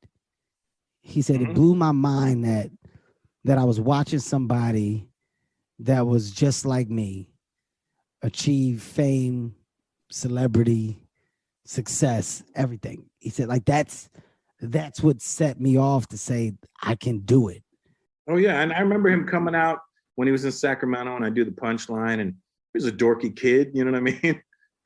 Speaker 2: He said it blew my mind that I was watching somebody that was just like me achieve fame, celebrity, success, everything. He said like that's what set me off to say I can do it.
Speaker 3: Oh yeah, and I remember him coming out when he was in Sacramento, and I do the punchline, and he was a dorky kid. You know what I mean?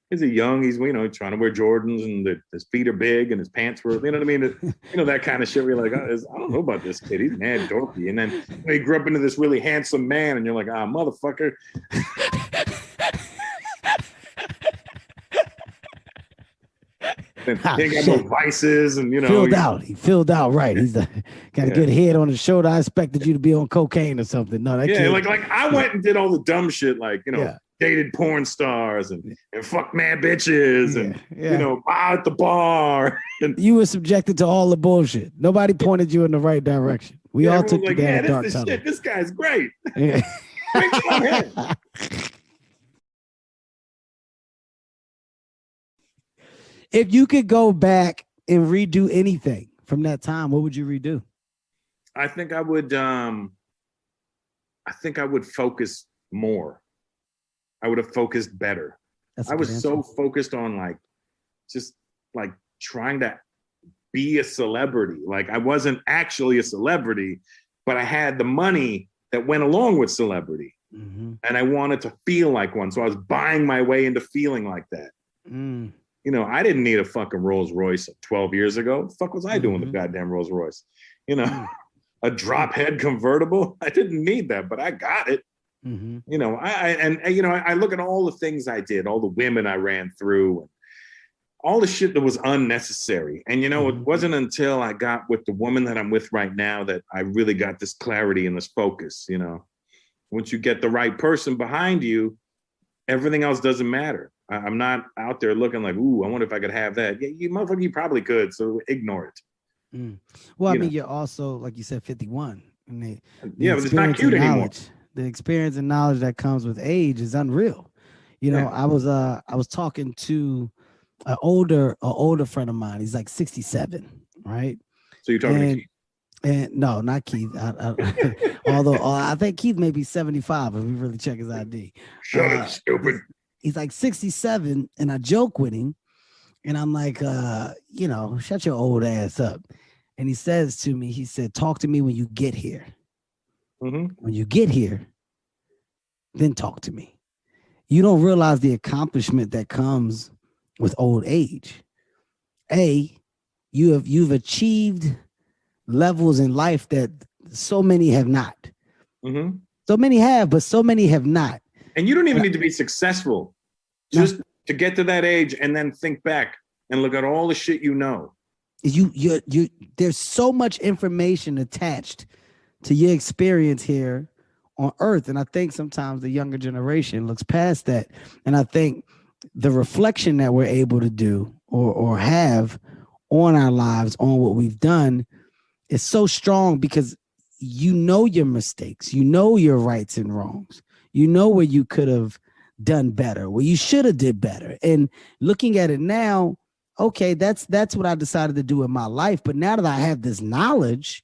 Speaker 3: He's trying to wear Jordans, and his feet are big, and his pants were, you know what I mean? That kind of shit. Where you're like, I don't know about this kid. He's mad dorky, and then he grew up into this really handsome man, and you're like, motherfucker. He ain't got no vices, and
Speaker 2: filled out. He filled out right. He's got a good head on his shoulder. I expected you to be on cocaine or something. No, that kid.
Speaker 3: like I went and did all the dumb shit, like dated porn stars and fuck mad bitches and at the bar. And
Speaker 2: you were subjected to all the bullshit. Nobody pointed you in the right direction. We all took you down the dark tunnel.
Speaker 3: Shit. This guy's great.
Speaker 2: Yeah. If you could go back and redo anything from that time, what would you redo?
Speaker 3: I think I would focus more. I would have focused better. I was so focused on just trying to be a celebrity. Like I wasn't actually a celebrity, but I had the money that went along with celebrity.
Speaker 2: Mm-hmm.
Speaker 3: And I wanted to feel like one. So I was buying my way into feeling like that.
Speaker 2: Mm.
Speaker 3: You know, I didn't need a fucking Rolls Royce 12 years ago. What the fuck was I doing with the goddamn Rolls Royce? You know, a drop head convertible. I didn't need that, but I got it.
Speaker 2: Mm-hmm.
Speaker 3: You know, I look at all the things I did, all the women I ran through, and all the shit that was unnecessary. And, you know, it wasn't until I got with the woman that I'm with right now that I really got this clarity and this focus, you know. Once you get the right person behind you, everything else doesn't matter. I'm not out there looking like, ooh, I wonder if I could have that. Yeah, you motherfucker, you probably could. So ignore it.
Speaker 2: Mm. Well, I mean, you're also, like you said, 51. And
Speaker 3: but it's not cute anymore.
Speaker 2: The experience and knowledge that comes with age is unreal. You know, I was talking to an older friend of mine. He's like 67, right?
Speaker 3: So you're talking to Keith?
Speaker 2: And no, not Keith. Although I think Keith may be 75 if we really check his ID.
Speaker 3: Shut up, stupid.
Speaker 2: He's like 67, and I joke with him, and I'm like, you know, shut your old ass up. And he says to me, he said, talk to me when you get here.
Speaker 3: Mm-hmm.
Speaker 2: When you get here, then talk to me. You don't realize the accomplishment that comes with old age. You've achieved levels in life that so many have not.
Speaker 3: Mm-hmm.
Speaker 2: So many have, but so many have not.
Speaker 3: And you don't even need to be successful just to get to that age and then think back and look at all the shit you know.
Speaker 2: You there's so much information attached to your experience here on Earth. And I think sometimes the younger generation looks past that. And I think the reflection that we're able to do or have on our lives, on what we've done, is so strong because you know your mistakes, you know your rights and wrongs, you know where you could have done better, where you should have did better. And looking at it now, okay, that's what I decided to do in my life. But now that I have this knowledge,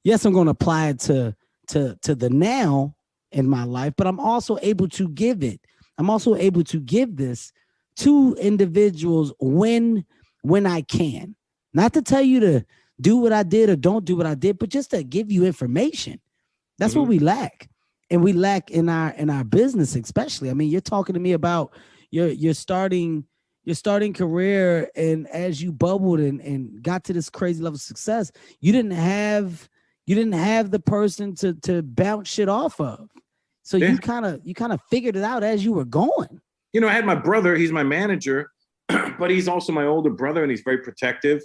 Speaker 2: yes, I'm going to apply it to the now in my life, but I'm also able to give it. I'm also able to give this to individuals when I can. Not to tell you to do what I did or don't do what I did, but just to give you information. That's what we lack. And we lack in our business, especially. I mean, you're talking to me about your starting career, and as you bubbled and got to this crazy level of success, you didn't have the person to bounce shit off of. So you kind of figured it out as you were going.
Speaker 3: You know, I had my brother, he's my manager, but he's also my older brother, and he's very protective.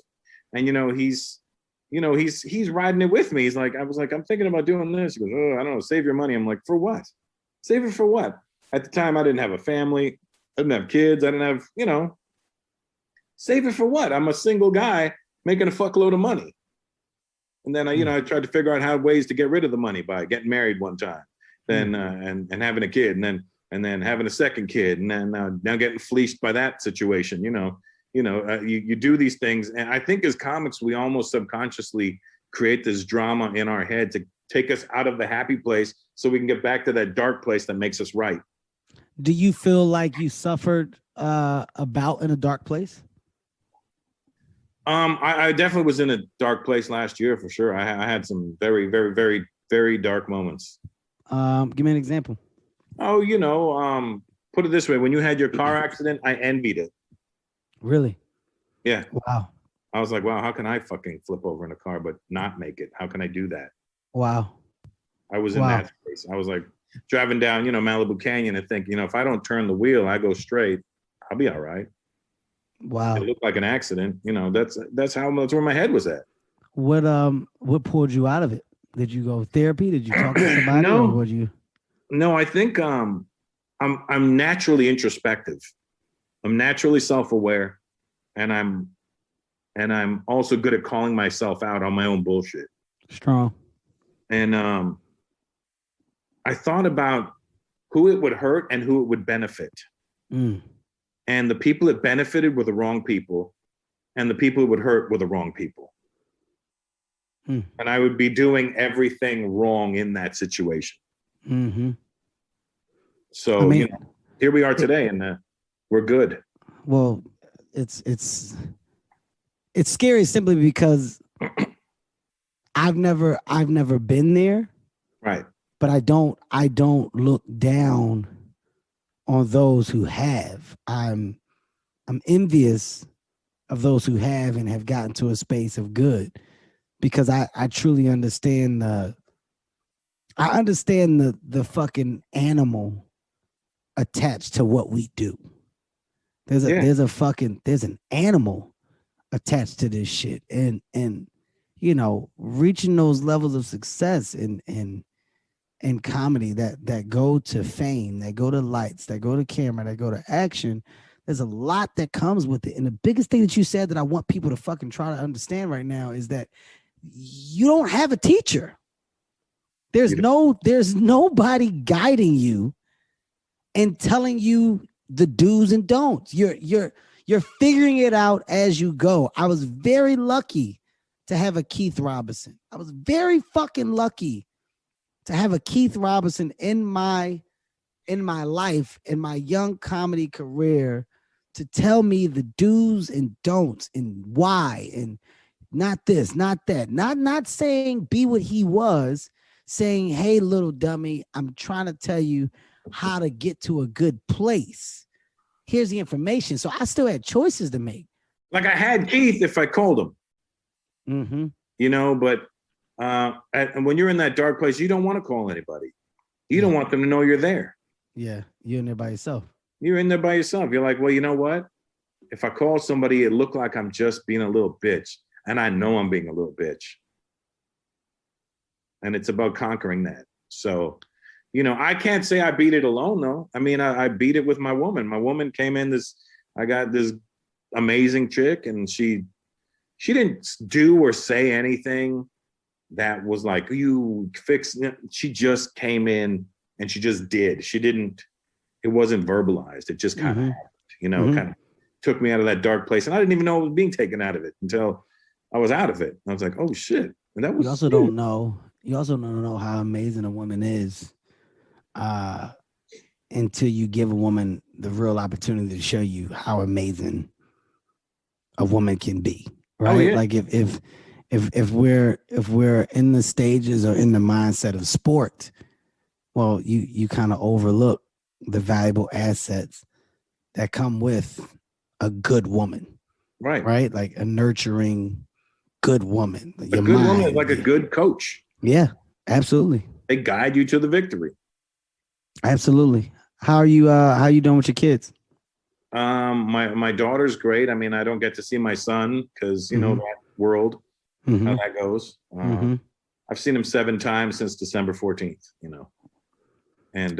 Speaker 3: And he's riding it with me. He's like, I was like, I'm thinking about doing this. He goes, oh, I don't know, save your money. I'm like, for what? Save it for what? At the time, I didn't have a family. I didn't have kids. I didn't have, save it for what? I'm a single guy making a fuckload of money. And then I tried to figure out ways to get rid of the money by getting married one time, then and having a kid, and then having a second kid, and then now getting fleeced by that situation. You do these things, and I think as comics, we almost subconsciously create this drama in our head to take us out of the happy place so we can get back to that dark place that makes us right.
Speaker 2: Do you feel like you suffered about in a dark place?
Speaker 3: I definitely was in a dark place last year for sure. I had some very, very, very, very dark moments.
Speaker 2: Give me an example.
Speaker 3: Oh, put it this way. When you had your car accident, I envied it.
Speaker 2: Really?
Speaker 3: Yeah.
Speaker 2: Wow.
Speaker 3: I was like, wow, how can I fucking flip over in a car but not make it? How can I do that?
Speaker 2: Wow.
Speaker 3: I was in that space. I was like driving down, Malibu Canyon and think, if I don't turn the wheel, I go straight, I'll be all right.
Speaker 2: Wow.
Speaker 3: It looked like an accident. That's where my head was at.
Speaker 2: What pulled you out of it? Did you go therapy? Did you talk to somebody?
Speaker 3: No.
Speaker 2: Or would you?
Speaker 3: No, I think I'm naturally introspective. I'm naturally self-aware, and I'm also good at calling myself out on my own bullshit.
Speaker 2: Strong.
Speaker 3: And I thought about who it would hurt and who it would benefit. And the people it benefited were the wrong people, and the people it would hurt were the wrong people. And I would be doing everything wrong in that situation.
Speaker 2: Mm-hmm.
Speaker 3: So here we are today, and we're good.
Speaker 2: Well, it's it's scary simply because I've never been there.
Speaker 3: Right.
Speaker 2: But I don't look down on those who have. I'm envious of those who have and have gotten to a space of good, because I truly understand the fucking animal attached to what we do. There's an animal attached to this shit, and you know, reaching those levels of success in comedy that go to fame, that go to lights, that go to camera, that go to action. There's a lot that comes with it. And the biggest thing that you said that I want people to fucking try to understand right now is that you don't have a teacher. There's nobody guiding you and telling you the do's and don'ts. You're figuring it out as you go. I was very lucky to have a Keith Robinson. I was very fucking lucky to have a Keith Robinson in my life, in my young comedy career, to tell me the do's and don'ts and why, and not this, not that, not saying be what he was, saying, hey, little dummy, I'm trying to tell you how to get to a good place. Here's the information. So I still had choices to make.
Speaker 3: Like I had Keith if I called him.
Speaker 2: Mm-hmm.
Speaker 3: You know, but and when you're in that dark place, you don't want to call anybody. You don't want them to know you're there.
Speaker 2: Yeah, you're in there by yourself.
Speaker 3: You're in there by yourself. You're like, well, you know what? If I call somebody, it looked like I'm just being a little bitch. And I know I'm being a little bitch. And it's about conquering that. So, you know, I can't say I beat it alone, though. I mean, I beat it with my woman. My woman came in I got this amazing chick, and she didn't do or say anything that was like, you fix it. She just came in and she just did. It wasn't verbalized. It just kind of happened, you know, kind of took me out of that dark place. And I didn't even know I was being taken out of it until I was out of it. And I was like, oh shit. And that was
Speaker 2: you also don't know how amazing a woman is until you give a woman the real opportunity to show you how amazing a woman can be. Right.
Speaker 3: Oh, yeah.
Speaker 2: Like if we're in the stages or in the mindset of sport, well, you kind of overlook the valuable assets that come with a good woman.
Speaker 3: Right.
Speaker 2: Right. Like a nurturing good woman.
Speaker 3: A good woman is like a good coach.
Speaker 2: Yeah, absolutely.
Speaker 3: They guide you to the victory.
Speaker 2: Absolutely. How are you doing with your kids?
Speaker 3: My daughter's great. I mean, I don't get to see my son because you know that world, how that goes. I've seen him 7 times since December 14th, you know. And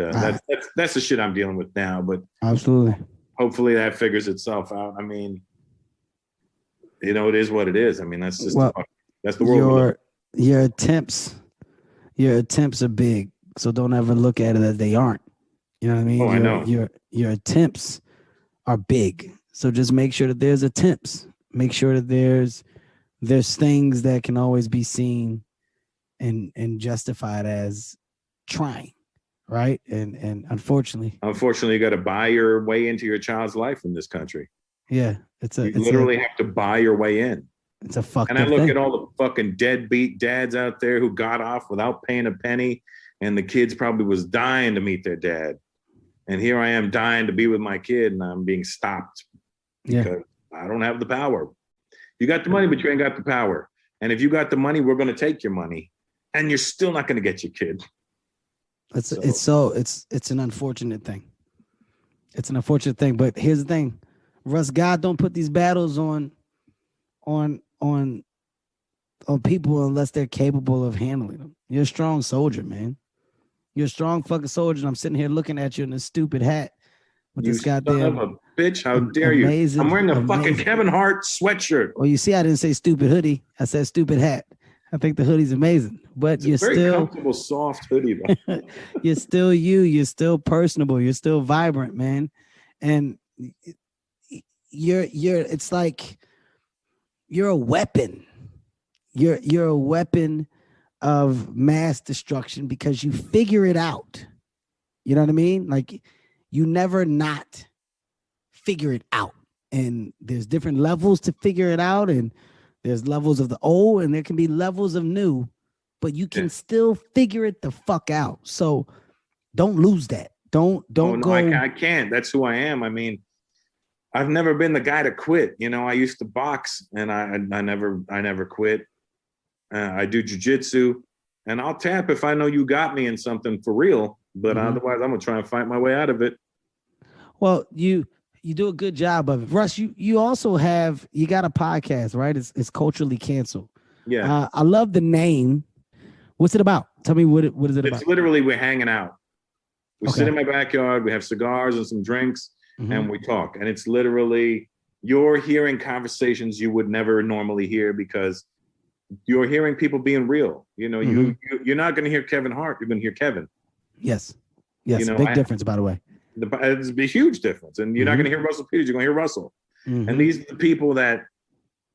Speaker 3: that's the shit I'm dealing with now. But
Speaker 2: absolutely.
Speaker 3: Hopefully that figures itself out. I mean, you know, it is what it is. I mean, that's just that's the world.
Speaker 2: Your attempts are big, so don't ever look at it as they aren't. You know what I mean?
Speaker 3: I know.
Speaker 2: Your attempts are big, so just make sure that there's attempts. Make sure that there's things that can always be seen and justified as trying, right? And unfortunately, you
Speaker 3: got to buy your way into your child's life in this country.
Speaker 2: Yeah,
Speaker 3: you literally have to buy your way in.
Speaker 2: It's a fucked
Speaker 3: And I look
Speaker 2: thing.
Speaker 3: at all the fucking deadbeat dads out there who got off without paying a penny, and the kids probably was dying to meet their dad. And here I am dying to be with my kid, and I'm being stopped because I don't have the power. You got the money, but you ain't got the power. And if you got the money, we're going to take your money, and you're still not going to get your kid.
Speaker 2: It's an unfortunate thing. It's an unfortunate thing, but here's the thing, Russ. God don't put these battles on people unless they're capable of handling them. You're a strong soldier, man. You're a strong fucking soldier. And I'm sitting here looking at you in this stupid hat with this goddamn
Speaker 3: son of a bitch. How dare you? I'm wearing a fucking Kevin Hart sweatshirt.
Speaker 2: Well, you see, I didn't say stupid hoodie. I said stupid hat. I think the hoodie's amazing, but you're
Speaker 3: very
Speaker 2: still
Speaker 3: comfortable, soft hoodie.
Speaker 2: You're still you. You're still personable. You're still vibrant, man. And you're. It's like you're a weapon. You're a weapon of mass destruction because you figure it out. You know what I mean? Like you never not figure it out. and there's different levels to figure it out, and there's levels of the old and there can be levels of new, but you can still figure it the fuck out. So don't lose that. Don't go.
Speaker 3: I can't. That's who I am. I mean, I've never been the guy to quit. You know, I used to box and I never quit. I do jujitsu and I'll tap if I know you got me in something for real, but otherwise I'm gonna try and fight my way out of it.
Speaker 2: Well, you do a good job of it. Russ, you also you got a podcast, right? It's Culturally Canceled.
Speaker 3: Yeah.
Speaker 2: I love the name. What's it about? Tell me what is it about?
Speaker 3: It's literally we're hanging out. We sit in my backyard, we have cigars and some drinks, and we talk. And it's literally, you're hearing conversations you would never normally hear because you're hearing people being real. You know, you're not going to hear Kevin Hart, you're going to hear Kevin.
Speaker 2: Yes. You know, big difference, by the way.
Speaker 3: It's a huge difference. And you're not going to hear Russell Peters, you're going to hear Russell. And these are the people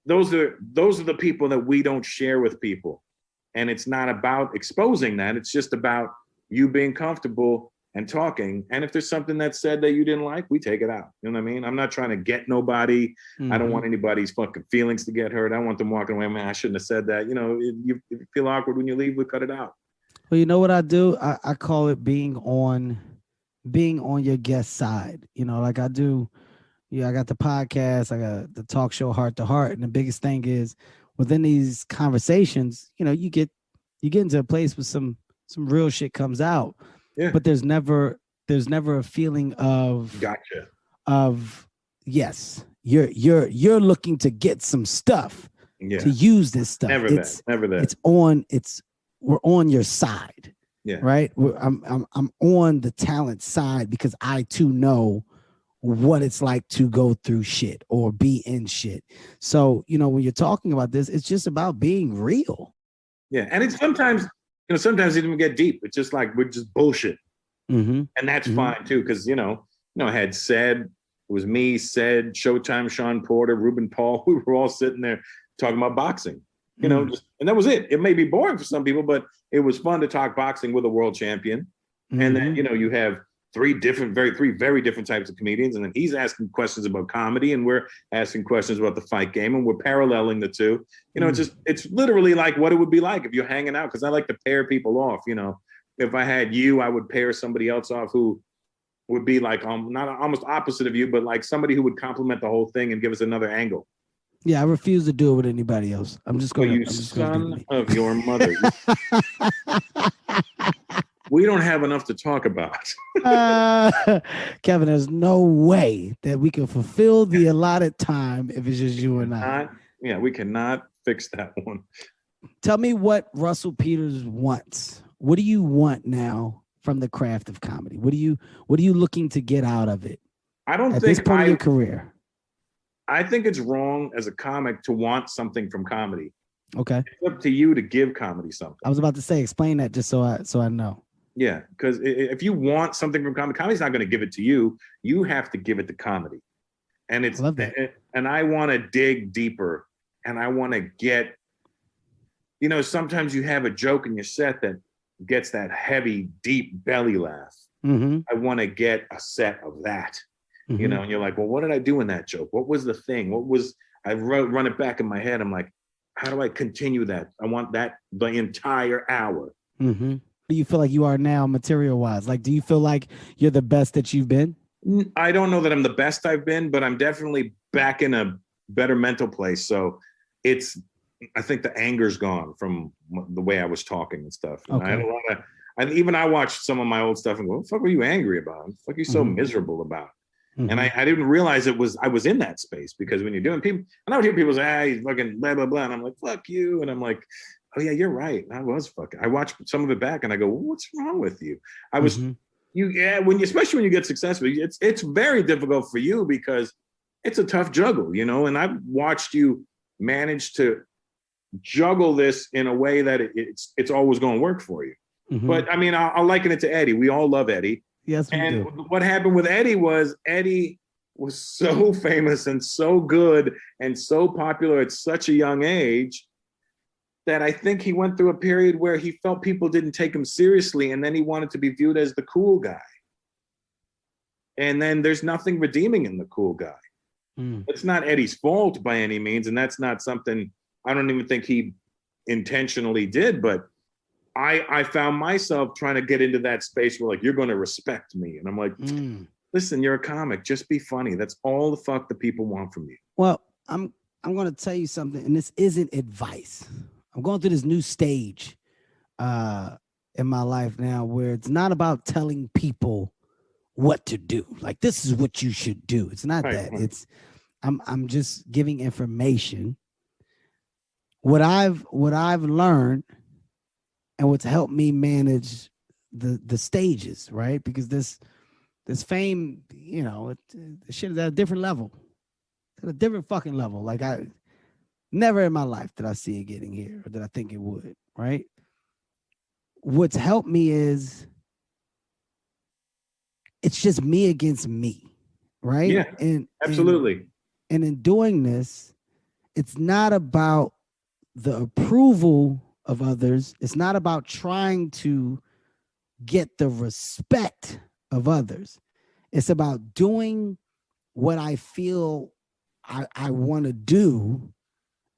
Speaker 3: those are the people that we don't share with people. And it's not about exposing that. It's just about you being comfortable and talking. And if there's something that's said that you didn't like, we take it out. You know what I mean? I'm not trying to get nobody. I don't want anybody's fucking feelings to get hurt. I want them walking away, man, I shouldn't have said that. You know, if you feel awkward when you leave, we cut it out.
Speaker 2: Well, you know what I do? I call it being on your guest side. You know, like I do. Yeah, I got the podcast, I got the talk show Heart to Heart. And the biggest thing is within these conversations, you know, you get into a place where some real shit comes out. Yeah. But there's never a feeling of
Speaker 3: gotcha.
Speaker 2: Of yes, you're looking to get some stuff to use this stuff.
Speaker 3: Never that.
Speaker 2: We're on your side.
Speaker 3: Yeah.
Speaker 2: Right. I'm on the talent side because I too know what it's like to go through shit or be in shit. So, you know, when you're talking about this, it's just about being real.
Speaker 3: Yeah. And it's sometimes it doesn't even get deep. It's just like, we're just bullshit. And that's fine too. Cause I had it was me, Showtime, Sean Porter, Ruben Paul. We were all sitting there talking about boxing, and that was it. It may be boring for some people, but it was fun to talk boxing with a world champion. And then, you have three very different types of comedians. And then he's asking questions about comedy and we're asking questions about the fight game and we're paralleling the two. It's literally like what it would be like if you're hanging out. Cause I like to pair people off, if I had you, I would pair somebody else off who would be like, not almost opposite of you, but like somebody who would complement the whole thing and give us another angle.
Speaker 2: Yeah. I refuse to do it with anybody else. I'm just going to,
Speaker 3: son of your mother. We don't have enough to talk about.
Speaker 2: Kevin, there's no way that we can fulfill the allotted time if it's just you and I.
Speaker 3: We cannot fix that one.
Speaker 2: Tell me what Russell Peters wants. What do you want now from the craft of comedy? What are you looking to get out of it?
Speaker 3: I don't think
Speaker 2: at this point in your career.
Speaker 3: I think it's wrong as a comic to want something from comedy.
Speaker 2: Okay.
Speaker 3: It's up to you to give comedy something.
Speaker 2: I was about to say, explain that just so I know.
Speaker 3: Yeah, because if you want something from comedy, comedy's not going to give it to you. You have to give it to comedy. And I love that. And I want to dig deeper and I want to get, sometimes you have a joke in your set that gets that heavy, deep belly laugh. I want to get a set of that, and you're like, well, what did I do in that joke? What was the thing? I run it back in my head. I'm like, how do I continue that? I want that the entire hour.
Speaker 2: Do you feel like you are now material wise? Like, do you feel like you're the best that you've been?
Speaker 3: I don't know that I'm the best I've been, but I'm definitely back in a better mental place. So I think the anger's gone from the way I was talking and stuff. And okay. I watched some of my old stuff and go, what the fuck were you angry about? What the fuck are you so miserable about? And I didn't realize I was in that space because when you're doing people, and I would hear people say, he's fucking blah, blah, blah. And I'm like, fuck you. And I'm like, oh yeah, you're right. I was fucking. I watched some of it back and I go, well, what's wrong with you? I was especially when you get successful, it's very difficult for you because it's a tough juggle, and I've watched you manage to juggle this in a way that it's always going to work for you. But I mean, I'll liken it to Eddie. We all love Eddie.
Speaker 2: Yes, we
Speaker 3: do.
Speaker 2: And
Speaker 3: what happened with Eddie was so famous and so good and so popular at such a young age that I think he went through a period where he felt people didn't take him seriously, and then he wanted to be viewed as the cool guy. And then there's nothing redeeming in the cool guy. It's not Eddie's fault by any means, and that's not something I don't even think he intentionally did, but I found myself trying to get into that space where like, you're going to respect me. And I'm like, listen, you're a comic. Just be funny. That's all the fuck the people want from you.
Speaker 2: Well, I'm going to tell you something, and this isn't advice. I'm going through this new stage in my life now where it's not about telling people what to do. Like, this is what you should do. It's not that. It's I'm just giving information. What I've learned and what's helped me manage the stages, right? Because this fame, you know, the shit is at a different level. It's at a different fucking level. Like, I never in my life did I see it getting here, or did I think it would, right? What's helped me is it's just me against me, right?
Speaker 3: Yeah,
Speaker 2: and
Speaker 3: absolutely.
Speaker 2: And in doing this, it's not about the approval of others. It's not about trying to get the respect of others. It's about doing what I feel I want to do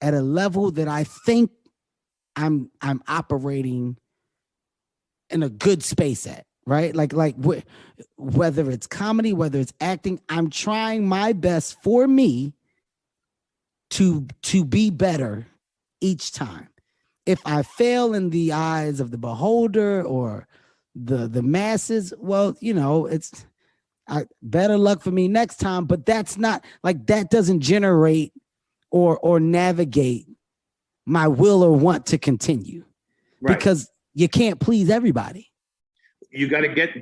Speaker 2: at a level that I think I'm operating in a good space at, right? Like whether it's comedy, whether it's acting, I'm trying my best for me to be better each time. If I fail in the eyes of the beholder or the masses, well, you know, it's better luck for me next time. But that's not like, that doesn't generate or navigate my will or want to continue, right? Because you can't please everybody.
Speaker 3: You got to get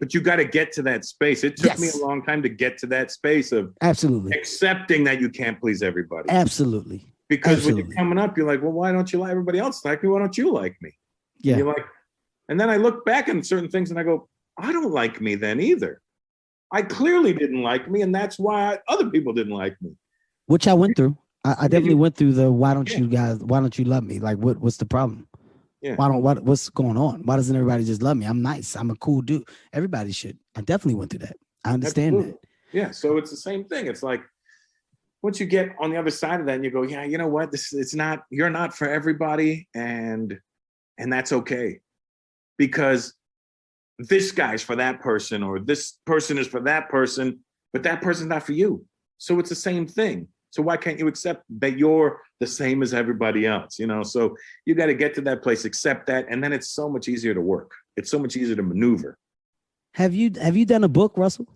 Speaker 3: to that space. It took me a long time to get to that space of
Speaker 2: absolutely
Speaker 3: accepting that you can't please everybody.
Speaker 2: Absolutely.
Speaker 3: Because when you're coming up, you're like, well, why don't you like everybody else like me? Why don't you like me?
Speaker 2: Yeah.
Speaker 3: And you're like, and then I look back on certain things and I go, I don't like me then either. I clearly didn't like me, and that's why other people didn't like me.
Speaker 2: Which I went through. I definitely went through the why don't you love me? Like, what's the problem?
Speaker 3: Yeah.
Speaker 2: What's going on? Why doesn't everybody just love me? I'm nice. I'm a cool dude. Everybody should. I definitely went through that. I understand that.
Speaker 3: Yeah. So it's the same thing. It's like, once you get on the other side of that and you go, yeah, you know what? You're not for everybody. And that's okay. Because this guy's for that person, or this person is for that person, but that person's not for you. So it's the same thing. So why can't you accept that you're the same as everybody else? You know, so you got to get to that place, accept that. And then it's so much easier to work. It's so much easier to maneuver.
Speaker 2: Have you done a book, Russell?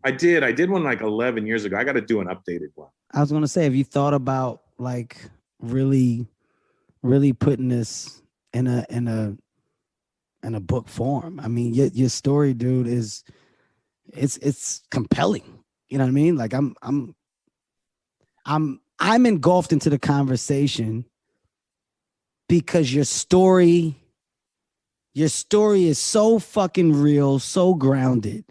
Speaker 3: I did one like 11 years ago. I got to do an updated one.
Speaker 2: I was going to say, have you thought about like really putting this in a book form? I mean, your story, dude, it's compelling. You know what I mean? Like I'm engulfed into the conversation because your story is so fucking real, so grounded,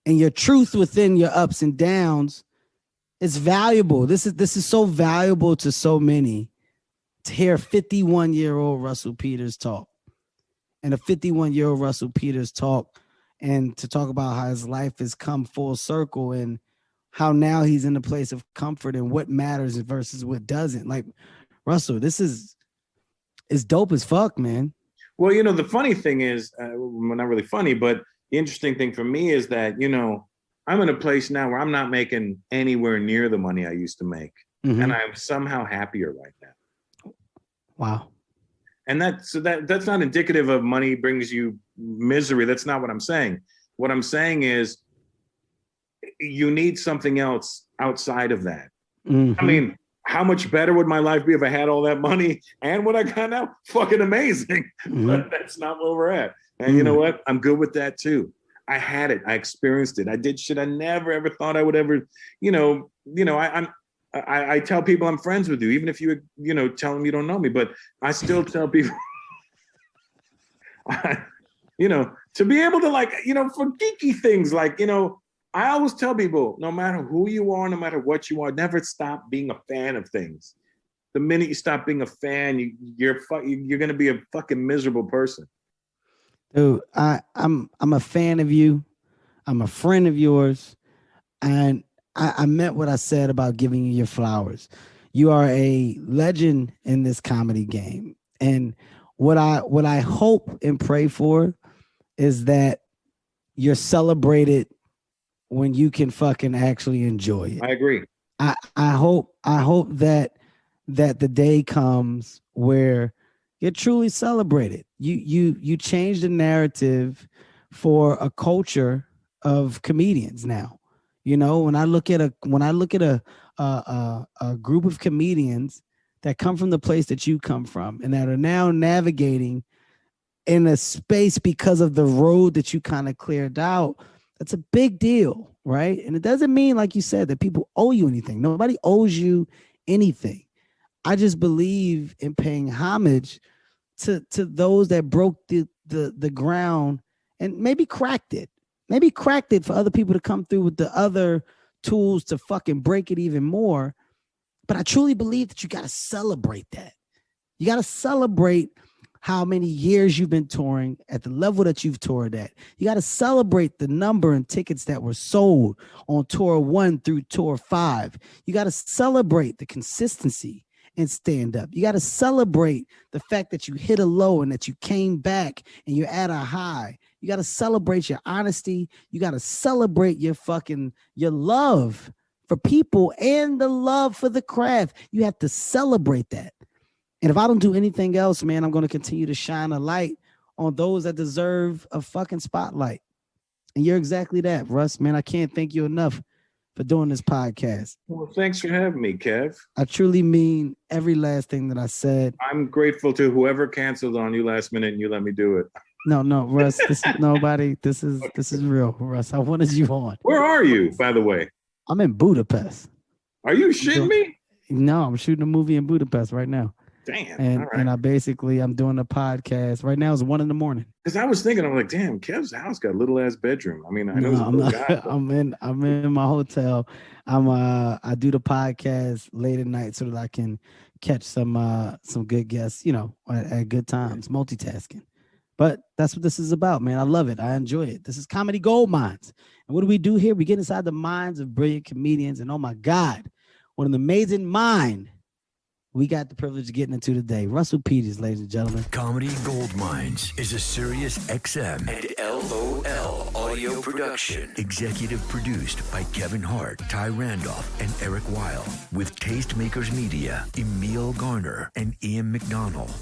Speaker 2: and your truth within your ups and downs is valuable. This is so valuable to so many to hear a 51-year-old Russell Peters talk, and a 51-year-old Russell Peters talk, and to talk about how his life has come full circle and how now he's in a place of comfort and what matters versus what doesn't. Like, Russell, this is dope as fuck, man.
Speaker 3: Well, you know, the funny thing is, well, not really funny, but the interesting thing for me is that, you know, I'm in a place now where I'm not making anywhere near the money I used to make. Mm-hmm. And I'm somehow happier right now.
Speaker 2: Wow.
Speaker 3: And that's not indicative of money brings you misery. That's not what I'm saying. What I'm saying is you need something else outside of that. Mm-hmm. I mean, how much better would my life be if I had all that money and what I got now? Fucking amazing. Mm-hmm. But that's not where we're at. And you know what? I'm good with that too. I had it. I experienced it. I did shit I never ever thought I would ever, I tell people I'm friends with you, even if you tell them you don't know me, but I still tell people, to be able to for geeky things, I always tell people, no matter who you are, no matter what you are, never stop being a fan of things. The minute you stop being a fan, you're going to be a fucking miserable person.
Speaker 2: Dude, I'm a fan of you. I'm a friend of yours. And I meant what I said about giving you your flowers. You are a legend in this comedy game. And what I hope and pray for is that you're celebrated when you can fucking actually enjoy it.
Speaker 3: I agree.
Speaker 2: I hope that the day comes where you're truly celebrated. You change the narrative for a culture of comedians now. You know, when I look at a group of comedians that come from the place that you come from and that are now navigating in a space because of the road that you kind of cleared out, that's a big deal, right? And it doesn't mean, like you said, that people owe you anything. Nobody owes you anything. I just believe in paying homage to those that broke the ground and maybe cracked it. Maybe cracked it for other people to come through with the other tools to fucking break it even more. But I truly believe that you got to celebrate that. You got to celebrate how many years you've been touring at the level that you've toured at. You got to celebrate the number and tickets that were sold on tour 1 through tour 5. You got to celebrate the consistency and stand up. You got to celebrate the fact that you hit a low and that you came back and you're at a high. You got to celebrate your honesty. You got to celebrate your love for people and the love for the craft. You have to celebrate that. And if I don't do anything else, man, I'm going to continue to shine a light on those that deserve a fucking spotlight. And you're exactly that, Russ, man. I can't thank you enough for doing this podcast.
Speaker 3: Well, thanks for having me, Kev.
Speaker 2: I truly mean every last thing that I said.
Speaker 3: I'm grateful to whoever canceled on you last minute and you let me do it.
Speaker 2: No, Russ, this is nobody. This is real, Russ. I wanted you on.
Speaker 3: Where are you, by the way?
Speaker 2: I'm in Budapest.
Speaker 3: Are you shitting me?
Speaker 2: No, I'm shooting a movie in Budapest right now.
Speaker 3: Damn.
Speaker 2: And
Speaker 3: all right.
Speaker 2: and I'm doing a podcast right now. It's 1 a.m.
Speaker 3: Because I was thinking, I'm like, damn, Kev's house got a little ass bedroom. I mean, I know he's a little guy.
Speaker 2: I'm in my hotel. I do the podcast late at night so that I can catch some good guests, you know, at good times, multitasking. But that's what this is about, man. I love it. I enjoy it. This is Comedy Gold Mines. And what do we do here? We get inside the minds of brilliant comedians. And oh my God, what an amazing mind we got the privilege of getting into today. Russell Peters, ladies and gentlemen.
Speaker 1: Comedy Gold Mines is a Sirius XM and LOL audio production. Executive produced by Kevin Hart, Ty Randolph, and Eric Weil. With Tastemakers Media, Emil Garner, and Ian McDonald.